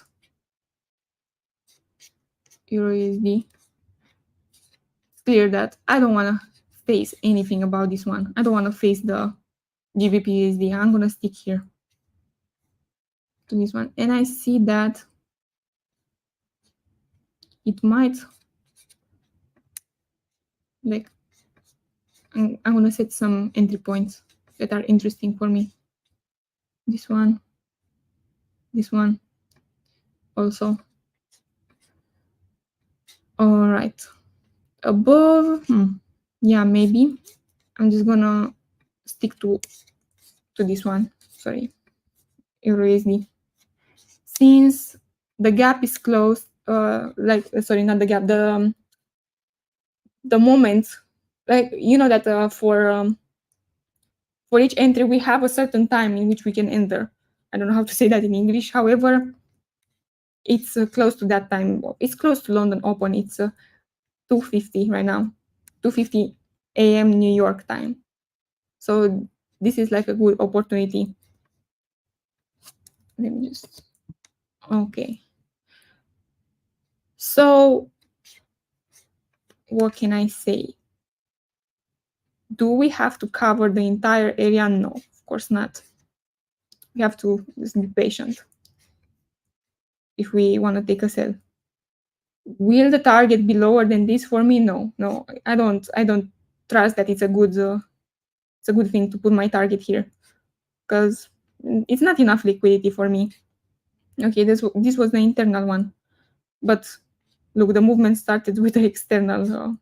Eurusd. It's clear that I don't want to face anything about this one. I don't want to face the Gbpusd. I'm going to stick here to this one. And I see that it might, like, I'm going to set some entry points that are interesting for me. This one also. All right. Above, yeah, maybe. I'm just gonna stick to this one. Sorry, Eurusd. Since the gap is closed, sorry, not the gap, the moment, like, you know that for each entry we have a certain time in which we can enter. I don't know how to say that in English. However, it's close to that time. It's close to London Open. It's 2:50 right now, 2:50 a.m. New York time. So this is like a good opportunity. Let me just. Okay. So what can I say? Do we have to cover the entire area? No, of course not. We have to just be patient if we want to take a sell. Will the target be lower than this for me? No, I don't trust that it's a good thing to put my target here, because it's not enough liquidity for me. Okay, this was the internal one, but look, the movement started with the external,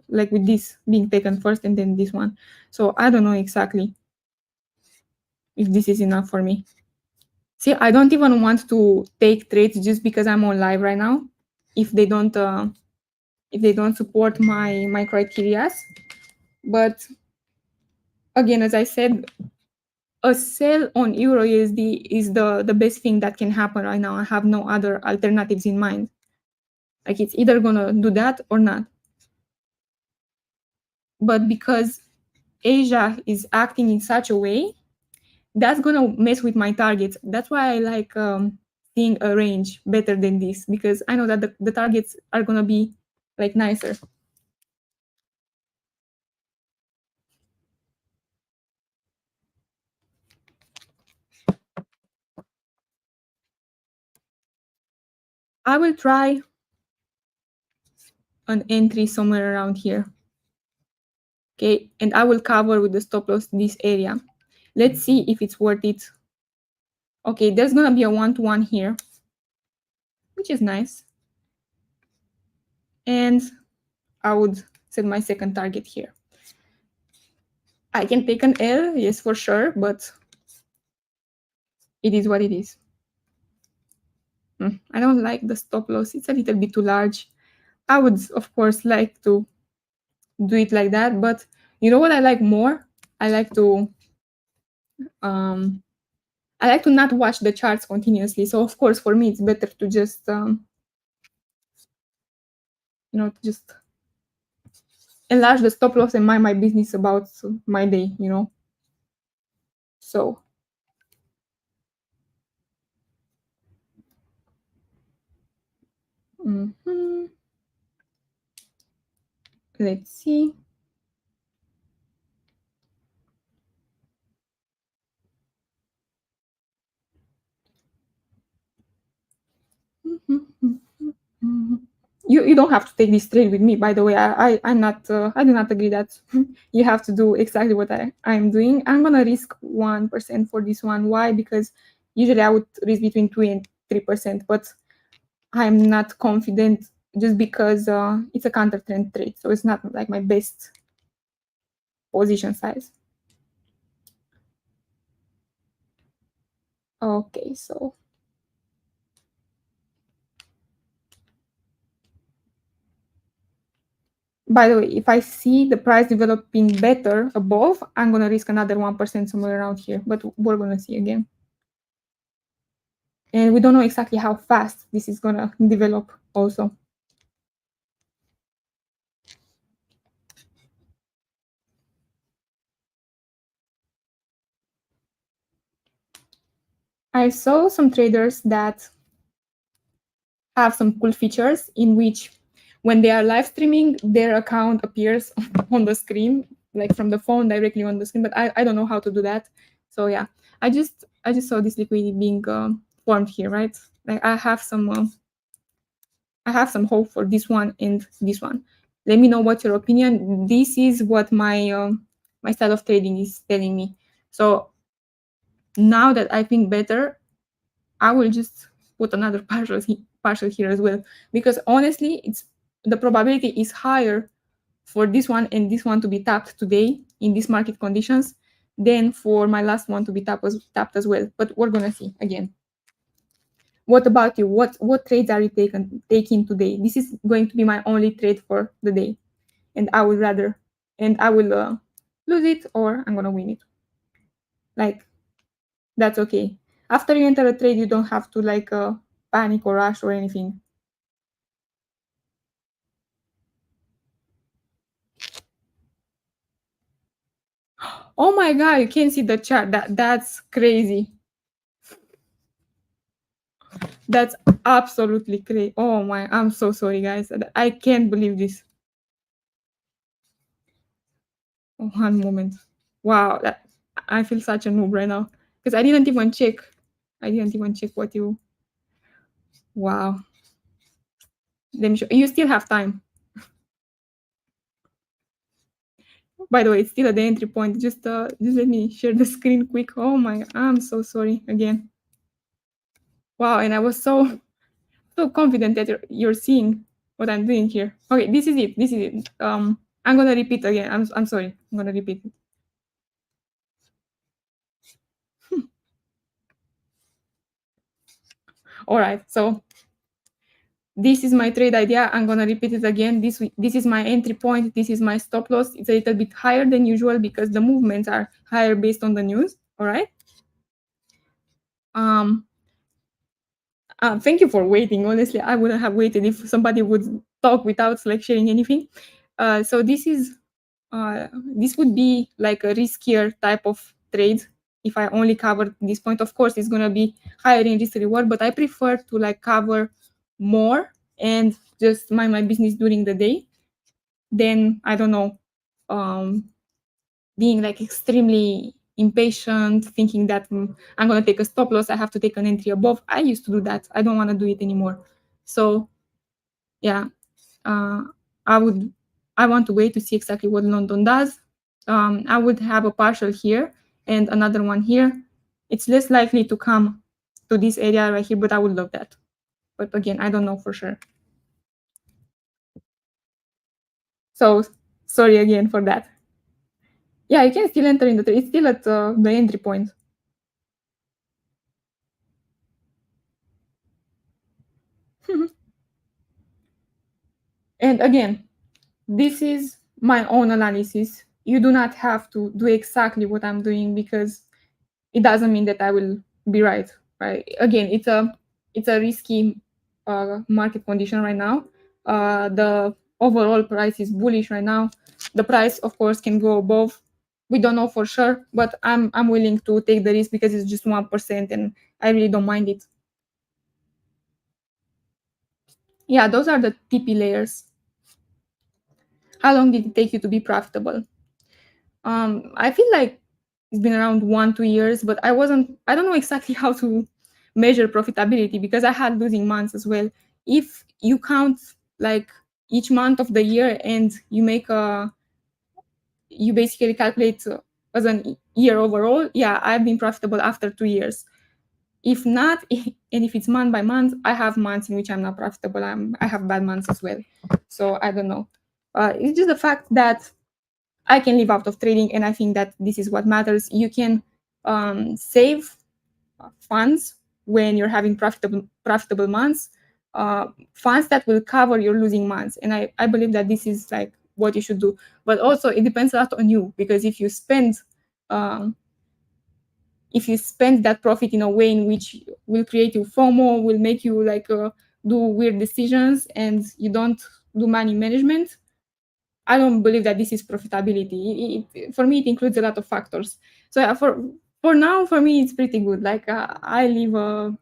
like with this being taken first and then this one. So I don't know exactly. if this is enough for me. See, I don't even want to take trades just because I'm on live right now. If they don't support my criteria. But again, as I said, a sell on EURUSD is the best thing that can happen right now. I have no other alternatives in mind. Like, it's either gonna do that or not. But because Asia is acting in such a way, that's gonna mess with my targets. That's why I like seeing a range better than this, because I know that the targets are gonna be like nicer. I will try an entry somewhere around here. Okay, and I will cover with the stop loss this area. Let's see if it's worth it. Okay, there's gonna be a 1-to-1 here, which is nice. And I would set my second target here. I can take an L, yes, for sure, but it is what it is. I don't like the stop loss. It's a little bit too large. I would, of course, like to do it like that, but you know what I like more? I like to not watch the charts continuously. So of course, for me, it's better to just just enlarge the stop loss and mind my business about my day, So let's see. You don't have to take this trade with me, by the way. I do not agree that you have to do exactly what I'm doing. I'm gonna risk 1% for this one. Why? Because usually I would risk between 2 and 3%, but I'm not confident just because it's a counter trend trade, so it's not like my best position size. Okay, so by the way, if I see the price developing better above, I'm gonna risk another 1% somewhere around here, but we're gonna see again. And we don't know exactly how fast this is gonna develop also. I saw some traders that have some cool features in which when they are live streaming, their account appears on the screen, like from the phone directly on the screen, but I don't know how to do that. So yeah, I just saw this liquidity being formed here, right? Like I have some hope for this one and this one. Let me know what's your opinion. This is what my my style of trading is telling me. So now that I think better, I will just put another partial here as well, because honestly, the probability is higher for this one and this one to be tapped today in these market conditions than for my last one to be tapped as well. But we're gonna see again. What about you? What trades are you taking today? This is going to be my only trade for the day, and I will lose it or I'm gonna win it. Like, that's okay. After you enter a trade, you don't have to like panic or rush or anything. Oh my god, you can't see the chart. That's crazy. That's absolutely crazy. Oh my, I'm so sorry, guys. I can't believe this. One moment. Wow, I feel such a noob right now because I didn't even check. What you. Wow. Let me show you. Still have time. By the way, it's still at the entry point. Just let me share the screen quick. Oh my, I'm so sorry again. Wow, and I was so confident that you're seeing what I'm doing here. Okay, this is it. I'm gonna repeat again. I'm sorry. I'm gonna repeat it. All right, so this is my trade idea. I'm gonna repeat it again. This is my entry point. This is my stop loss. It's a little bit higher than usual because the movements are higher based on the news. All right. Thank you for waiting. Honestly, I wouldn't have waited if somebody would talk without like sharing anything. So this would be like a riskier type of trade if I only cover this point. Of course, it's gonna be higher in risk reward, but I prefer to like cover more and just mind my business during the day. Then I don't know, being like extremely impatient, thinking that I'm going to take a stop loss, I have to take an entry above. I used to do that. I don't want to do it anymore. So yeah, I want to wait to see exactly what London does. I would have a partial here and another one here. It's less likely to come to this area right here, but I would love that. But again, I don't know for sure. So sorry again for that. Yeah, you can still enter in the trade. It's still at the entry point. And again, this is my own analysis. You do not have to do exactly what I'm doing because it doesn't mean that I will be right. Right? Again, it's a risky market condition right now. The overall price is bullish right now. The price, of course, can go above. We don't know for sure, but I'm willing to take the risk because it's just 1%, and I really don't mind it. Yeah, those are the TP layers. How long did it take you to be profitable? I feel like it's been around 1-2 years, but I don't know exactly how to measure profitability because I had losing months as well. If you count like each month of the year and you basically calculate as an year overall, yeah, I've been profitable after 2 years. If not, and if it's month by month, I have months in which I'm not profitable. I have bad months as well. So I don't know. It's just the fact that I can live out of trading, and I think that this is what matters. You can save funds when you're having profitable months, funds that will cover your losing months. And I believe that this is like what you should do. But also, it depends a lot on you because if you spend that profit in a way in which will create you FOMO, will make you like do weird decisions, and you don't do money management, I don't believe that this is profitability. For me, it includes a lot of factors. So yeah, for now, for me, it's pretty good. Like I live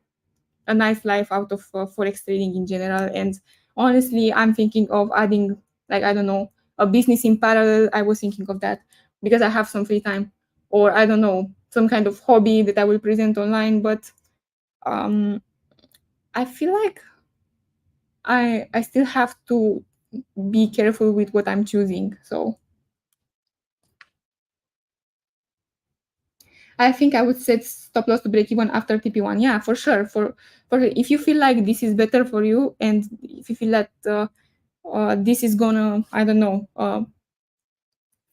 a nice life out of forex trading in general. And honestly, I'm thinking of adding, like, I don't know, a business in parallel. I was thinking of that because I have some free time, or I don't know, some kind of hobby that I will present online. But I feel like I still have to be careful with what I'm choosing. So I think I would set stop loss to break even after TP1. Yeah, for sure. For if you feel like this is better for you, and if you feel that this is gonna, I don't know,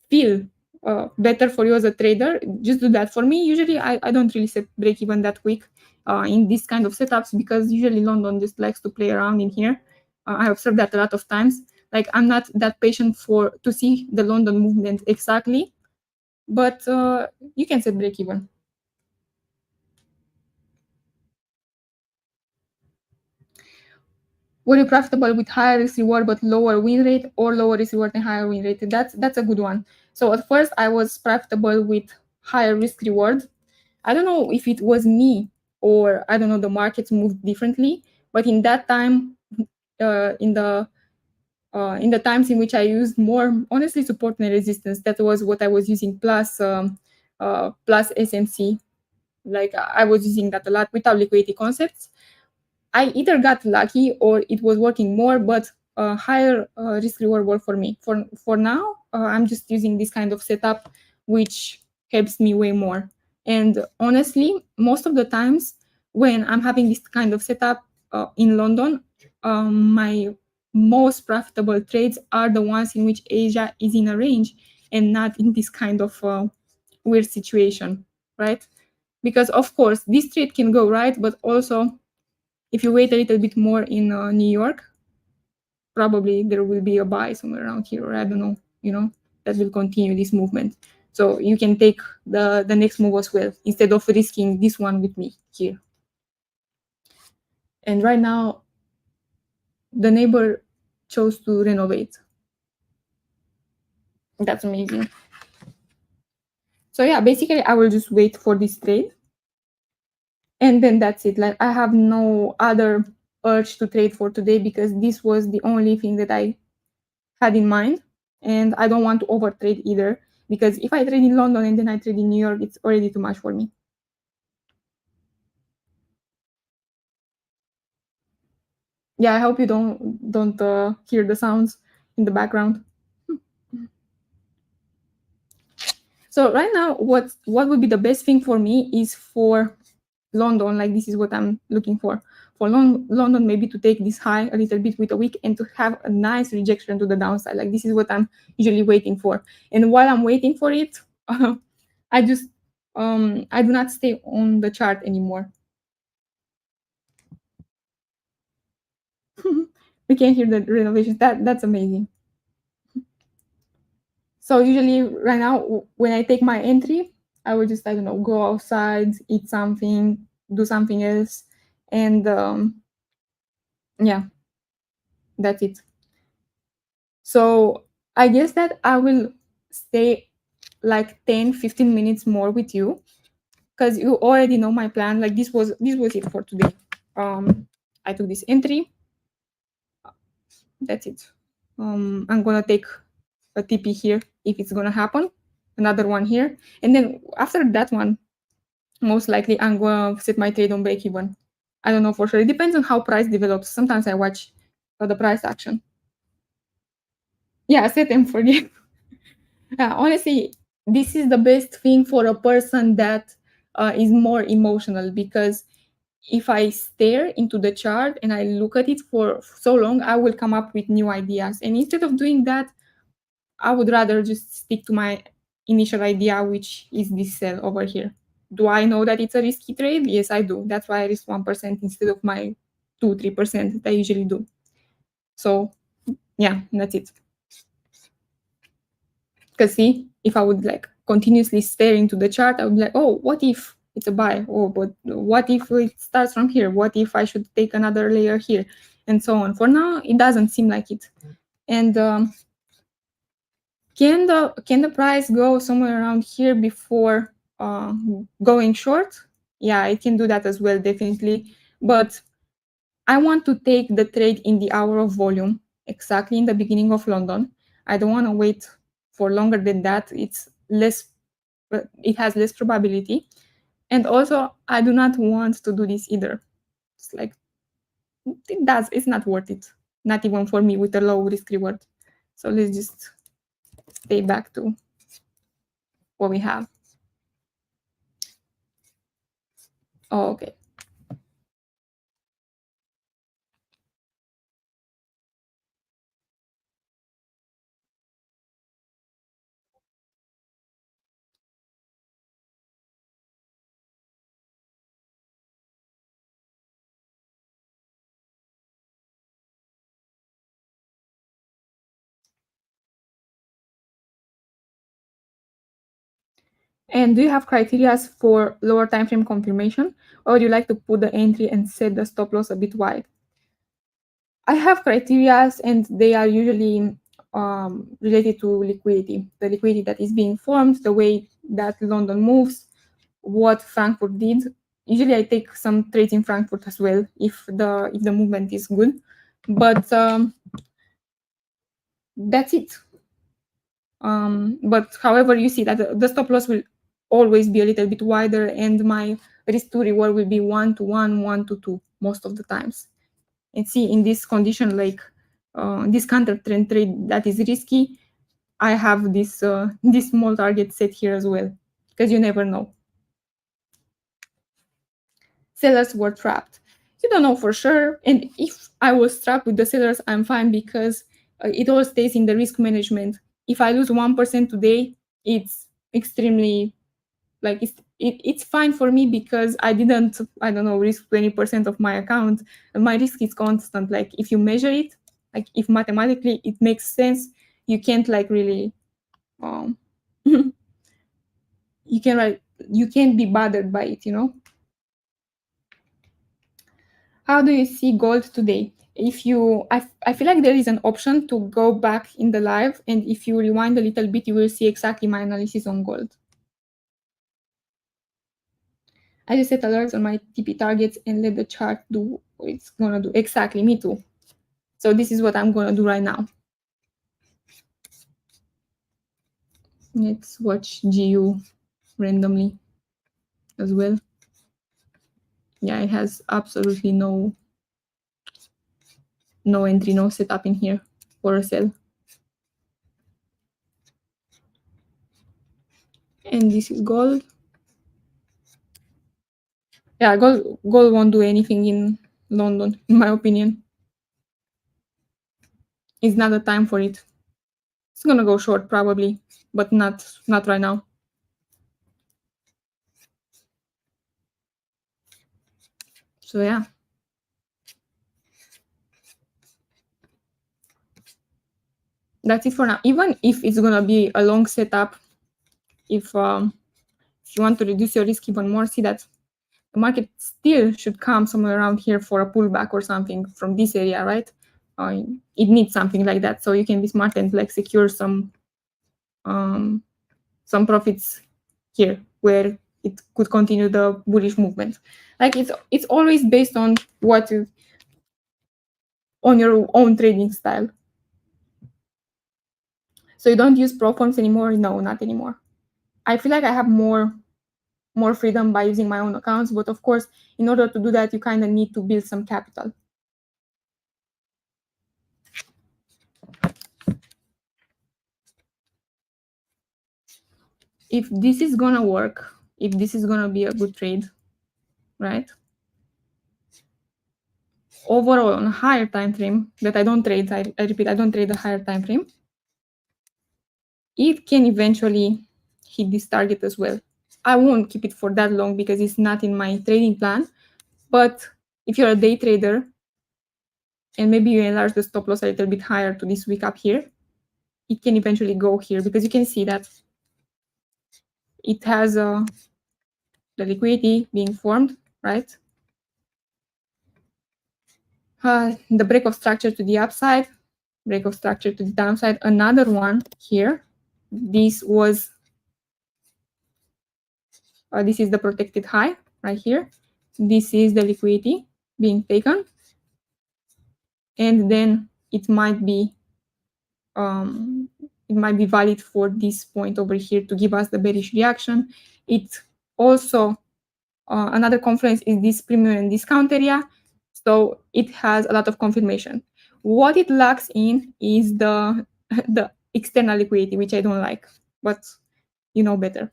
feel better for you as a trader, just do that. For me, usually I don't really set break even that quick in this kind of setups because usually London just likes to play around in here. I observed that a lot of times. Like I'm not that patient to see the London movement exactly, but you can set break even. Were you profitable with higher risk reward but lower win rate, or lower risk reward and higher win rate? That's a good one. So at first I was profitable with higher risk reward. I don't know if it was me or I don't know, the markets moved differently, but in that time, in the times in which I used more honestly support and resistance, that was what I was using plus SMC. Like I was using that a lot without liquidity concepts. I either got lucky or it was working more, but higher risk reward worked for me. For now, I'm just using this kind of setup, which helps me way more. And honestly, most of the times when I'm having this kind of setup in London, my most profitable trades are the ones in which Asia is in a range and not in this kind of weird situation, right? Because of course, this trade can go right, but also if you wait a little bit more in New York, probably there will be a buy somewhere around here, or I don't know, that will continue this movement. So you can take the next move as well, instead of risking this one with me here. And right now, the neighbor chose to renovate. That's amazing. So yeah, basically I will just wait for this trade. And then that's it. Like, I have no other urge to trade for today, because this was the only thing that I had in mind. And I don't want to over trade either, because if I trade in London and then I trade in New York, it's already too much for me. Yeah, I hope you don't hear the sounds in the background. So right now, what would be the best thing for me is for London, like this is what I'm looking for London, maybe to take this high a little bit with a wick and to have a nice rejection to the downside. Like this is what I'm usually waiting for. And while I'm waiting for it, I just I do not stay on the chart anymore. We can hear the renovations. That's amazing. So usually right now, when I take my entry, I will just, I don't know, go outside, eat something, do something else, and yeah, that's it. So I guess that I will stay like 10-15 minutes more with you, because you already know my plan. Like this was it for today. I took this entry. That's it. I'm gonna take a TP here if it's gonna happen, another one here, and then after that one, most likely I'm gonna set my trade on break even. I don't know for sure. It depends on how price develops. Sometimes I watch the price action. Yeah, set and forget. Honestly, this is the best thing for a person that is more emotional, because if I stare into the chart and I look at it for so long, I will come up with new ideas. And instead of doing that, I would rather just stick to my initial idea, which is this sell over here. Do I know that it's a risky trade? Yes, I do. That's why I risk 1% instead of my 2-3% that I usually do. So yeah, that's it. Because see, if I would like continuously stare into the chart, I would be like, oh, what if it's a buy? Oh, but what if it starts from here? What if I should take another layer here? And so on. For now, it doesn't seem like it. And can the price go somewhere around here before going short? Yeah, it can do that as well, definitely. But I want to take the trade in the hour of volume, exactly in the beginning of London. I don't want to wait for longer than that. It has less probability. And also, I do not want to do this either. It's like, it's not worth it. Not even for me with a low risk reward. So let's just stay back to what we have. Oh, okay. And do you have criteria for lower time frame confirmation, or do you like to put the entry and set the stop loss a bit wide? I have criteria, and they are usually related to liquidity, the liquidity that is being formed, the way that London moves, what Frankfurt did. Usually, I take some trades in Frankfurt as well if the movement is good, but that's it. But however, you see that the stop loss will always be a little bit wider, and my risk to reward will be 1 to 1, 1 to 2 most of the times. And see, in this condition, like this counter trend trade that is risky, I have this this small target set here as well, because you never know. Sellers were trapped. You don't know for sure, and if I was trapped with the sellers, I'm fine, because it all stays in the risk management. If I lose 1% today, it's extremely like it's fine for me because I didn't, I don't know, risk 20% of my account. My risk is constant. Like if you measure it, like if mathematically it makes sense, you can't like really you can like you can't be bothered by it, you know. How do you see gold today? If you, I feel like there is an option to go back in the live, and if you rewind a little bit, you will see exactly my analysis on gold. I just set alerts on my TP targets and let the chart do what it's gonna do. Exactly, me too. So this is what I'm gonna do right now. Let's watch GU randomly as well. Yeah, it has absolutely no entry, no setup in here for a sell. And this is gold. Yeah, gold won't do anything in London, in my opinion. It's not the time for it. It's gonna go short probably, but not right now. So yeah. That's it for now. Even if it's gonna be a long setup, if you want to reduce your risk even more, see that the market still should come somewhere around here for a pullback or something from this area, right? It needs something like that, so you can be smart and like secure some profits here where it could continue the bullish movement. Like it's always based on on your own trading style. So you don't use pro forms anymore? No, not anymore. I feel like I have more freedom by using my own accounts, but of course, in order to do that, you kind of need to build some capital. If this is gonna work, if this is gonna be a good trade, right? Overall, on a higher time frame that I don't trade, I repeat, I don't trade a higher time frame, it can eventually hit this target as well. I won't keep it for that long because it's not in my trading plan. But if you're a day trader and maybe you enlarge the stop loss a little bit higher to this wick up here, it can eventually go here because you can see that it has the liquidity being formed, right? The break of structure to the upside, break of structure to the downside, another one here. This was, this is the protected high right here. This is the liquidity being taken. And then it might be valid for this point over here to give us the bearish reaction. It also, another confluence is this premium and discount area. So it has a lot of confirmation. What it lacks in is the external liquidity, which I don't like, but you know better.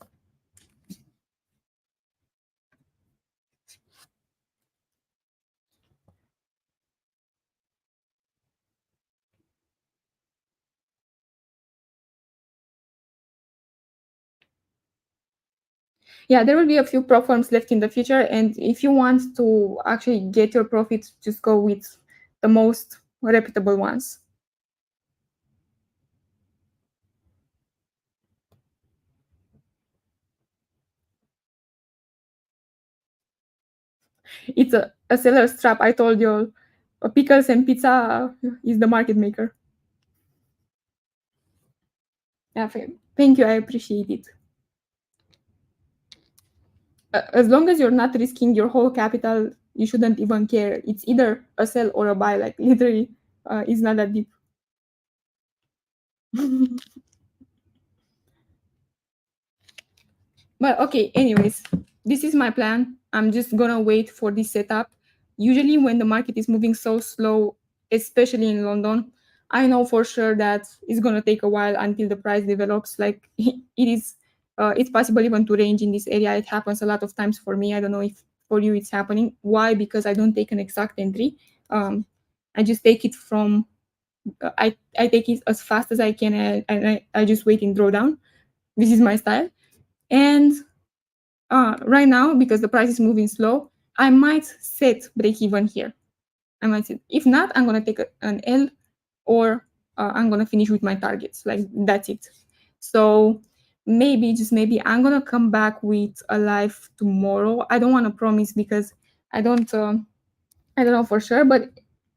Yeah, there will be a few pro forms left in the future, and if you want to actually get your profits, just go with the most reputable ones. It's a seller's trap. I told you, pickles and pizza is the market maker. Yeah, thank you. I appreciate it. As long as you're not risking your whole capital, you shouldn't even care. It's either a sell or a buy. Like literally, it's not that deep. But okay, anyways, this is my plan. I'm just gonna wait for this setup. Usually when the market is moving so slow, especially in London, I know for sure that it's gonna take a while until the price develops. Like it's possible even to range in this area. It happens a lot of times for me. I don't know if for you it's happening. Why? Because I don't take an exact entry. I just take it from, I take it as fast as I can, and I just wait in drawdown. This is my style. And right now, because the price is moving slow, I might set break even here. I might say, if not, I'm gonna take an L, or I'm gonna finish with my targets. Like, that's it. So maybe, just maybe, I'm gonna come back with a live tomorrow. I don't want to promise because I don't know for sure. But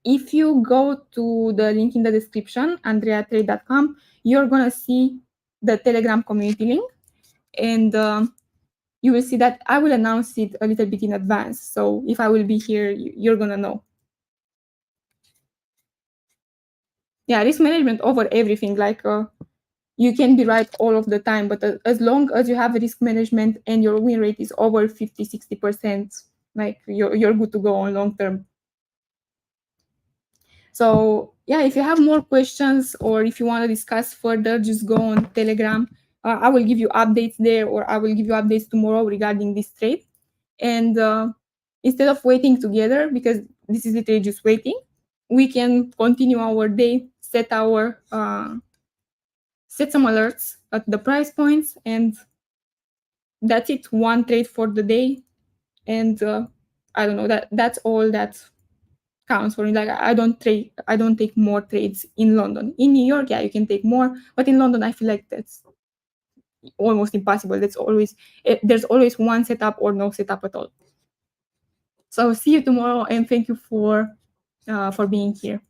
if you go to the link in the description, andreatrade.com, you're gonna see the Telegram community link, and you will see that I will announce it a little bit in advance. So if I will be here, you're gonna know. Yeah, risk management over everything. Like, you can be right all of the time, but as long as you have risk management and your win rate is over 50-60%, like, you're good to go on long term. So yeah, if you have more questions or if you want to discuss further, just go on Telegram. I will give you updates there, or I will give you updates tomorrow regarding this trade. And instead of waiting together, because this is literally just waiting, we can continue our day, set some alerts at the price points, and that's it. One trade for the day, and I don't know, that's all that counts for me. Like, I don't take more trades in London. In New York, yeah, you can take more, but in London, I feel like that's almost impossible. There's always one setup or no setup at all. So see you tomorrow, and thank you for being here.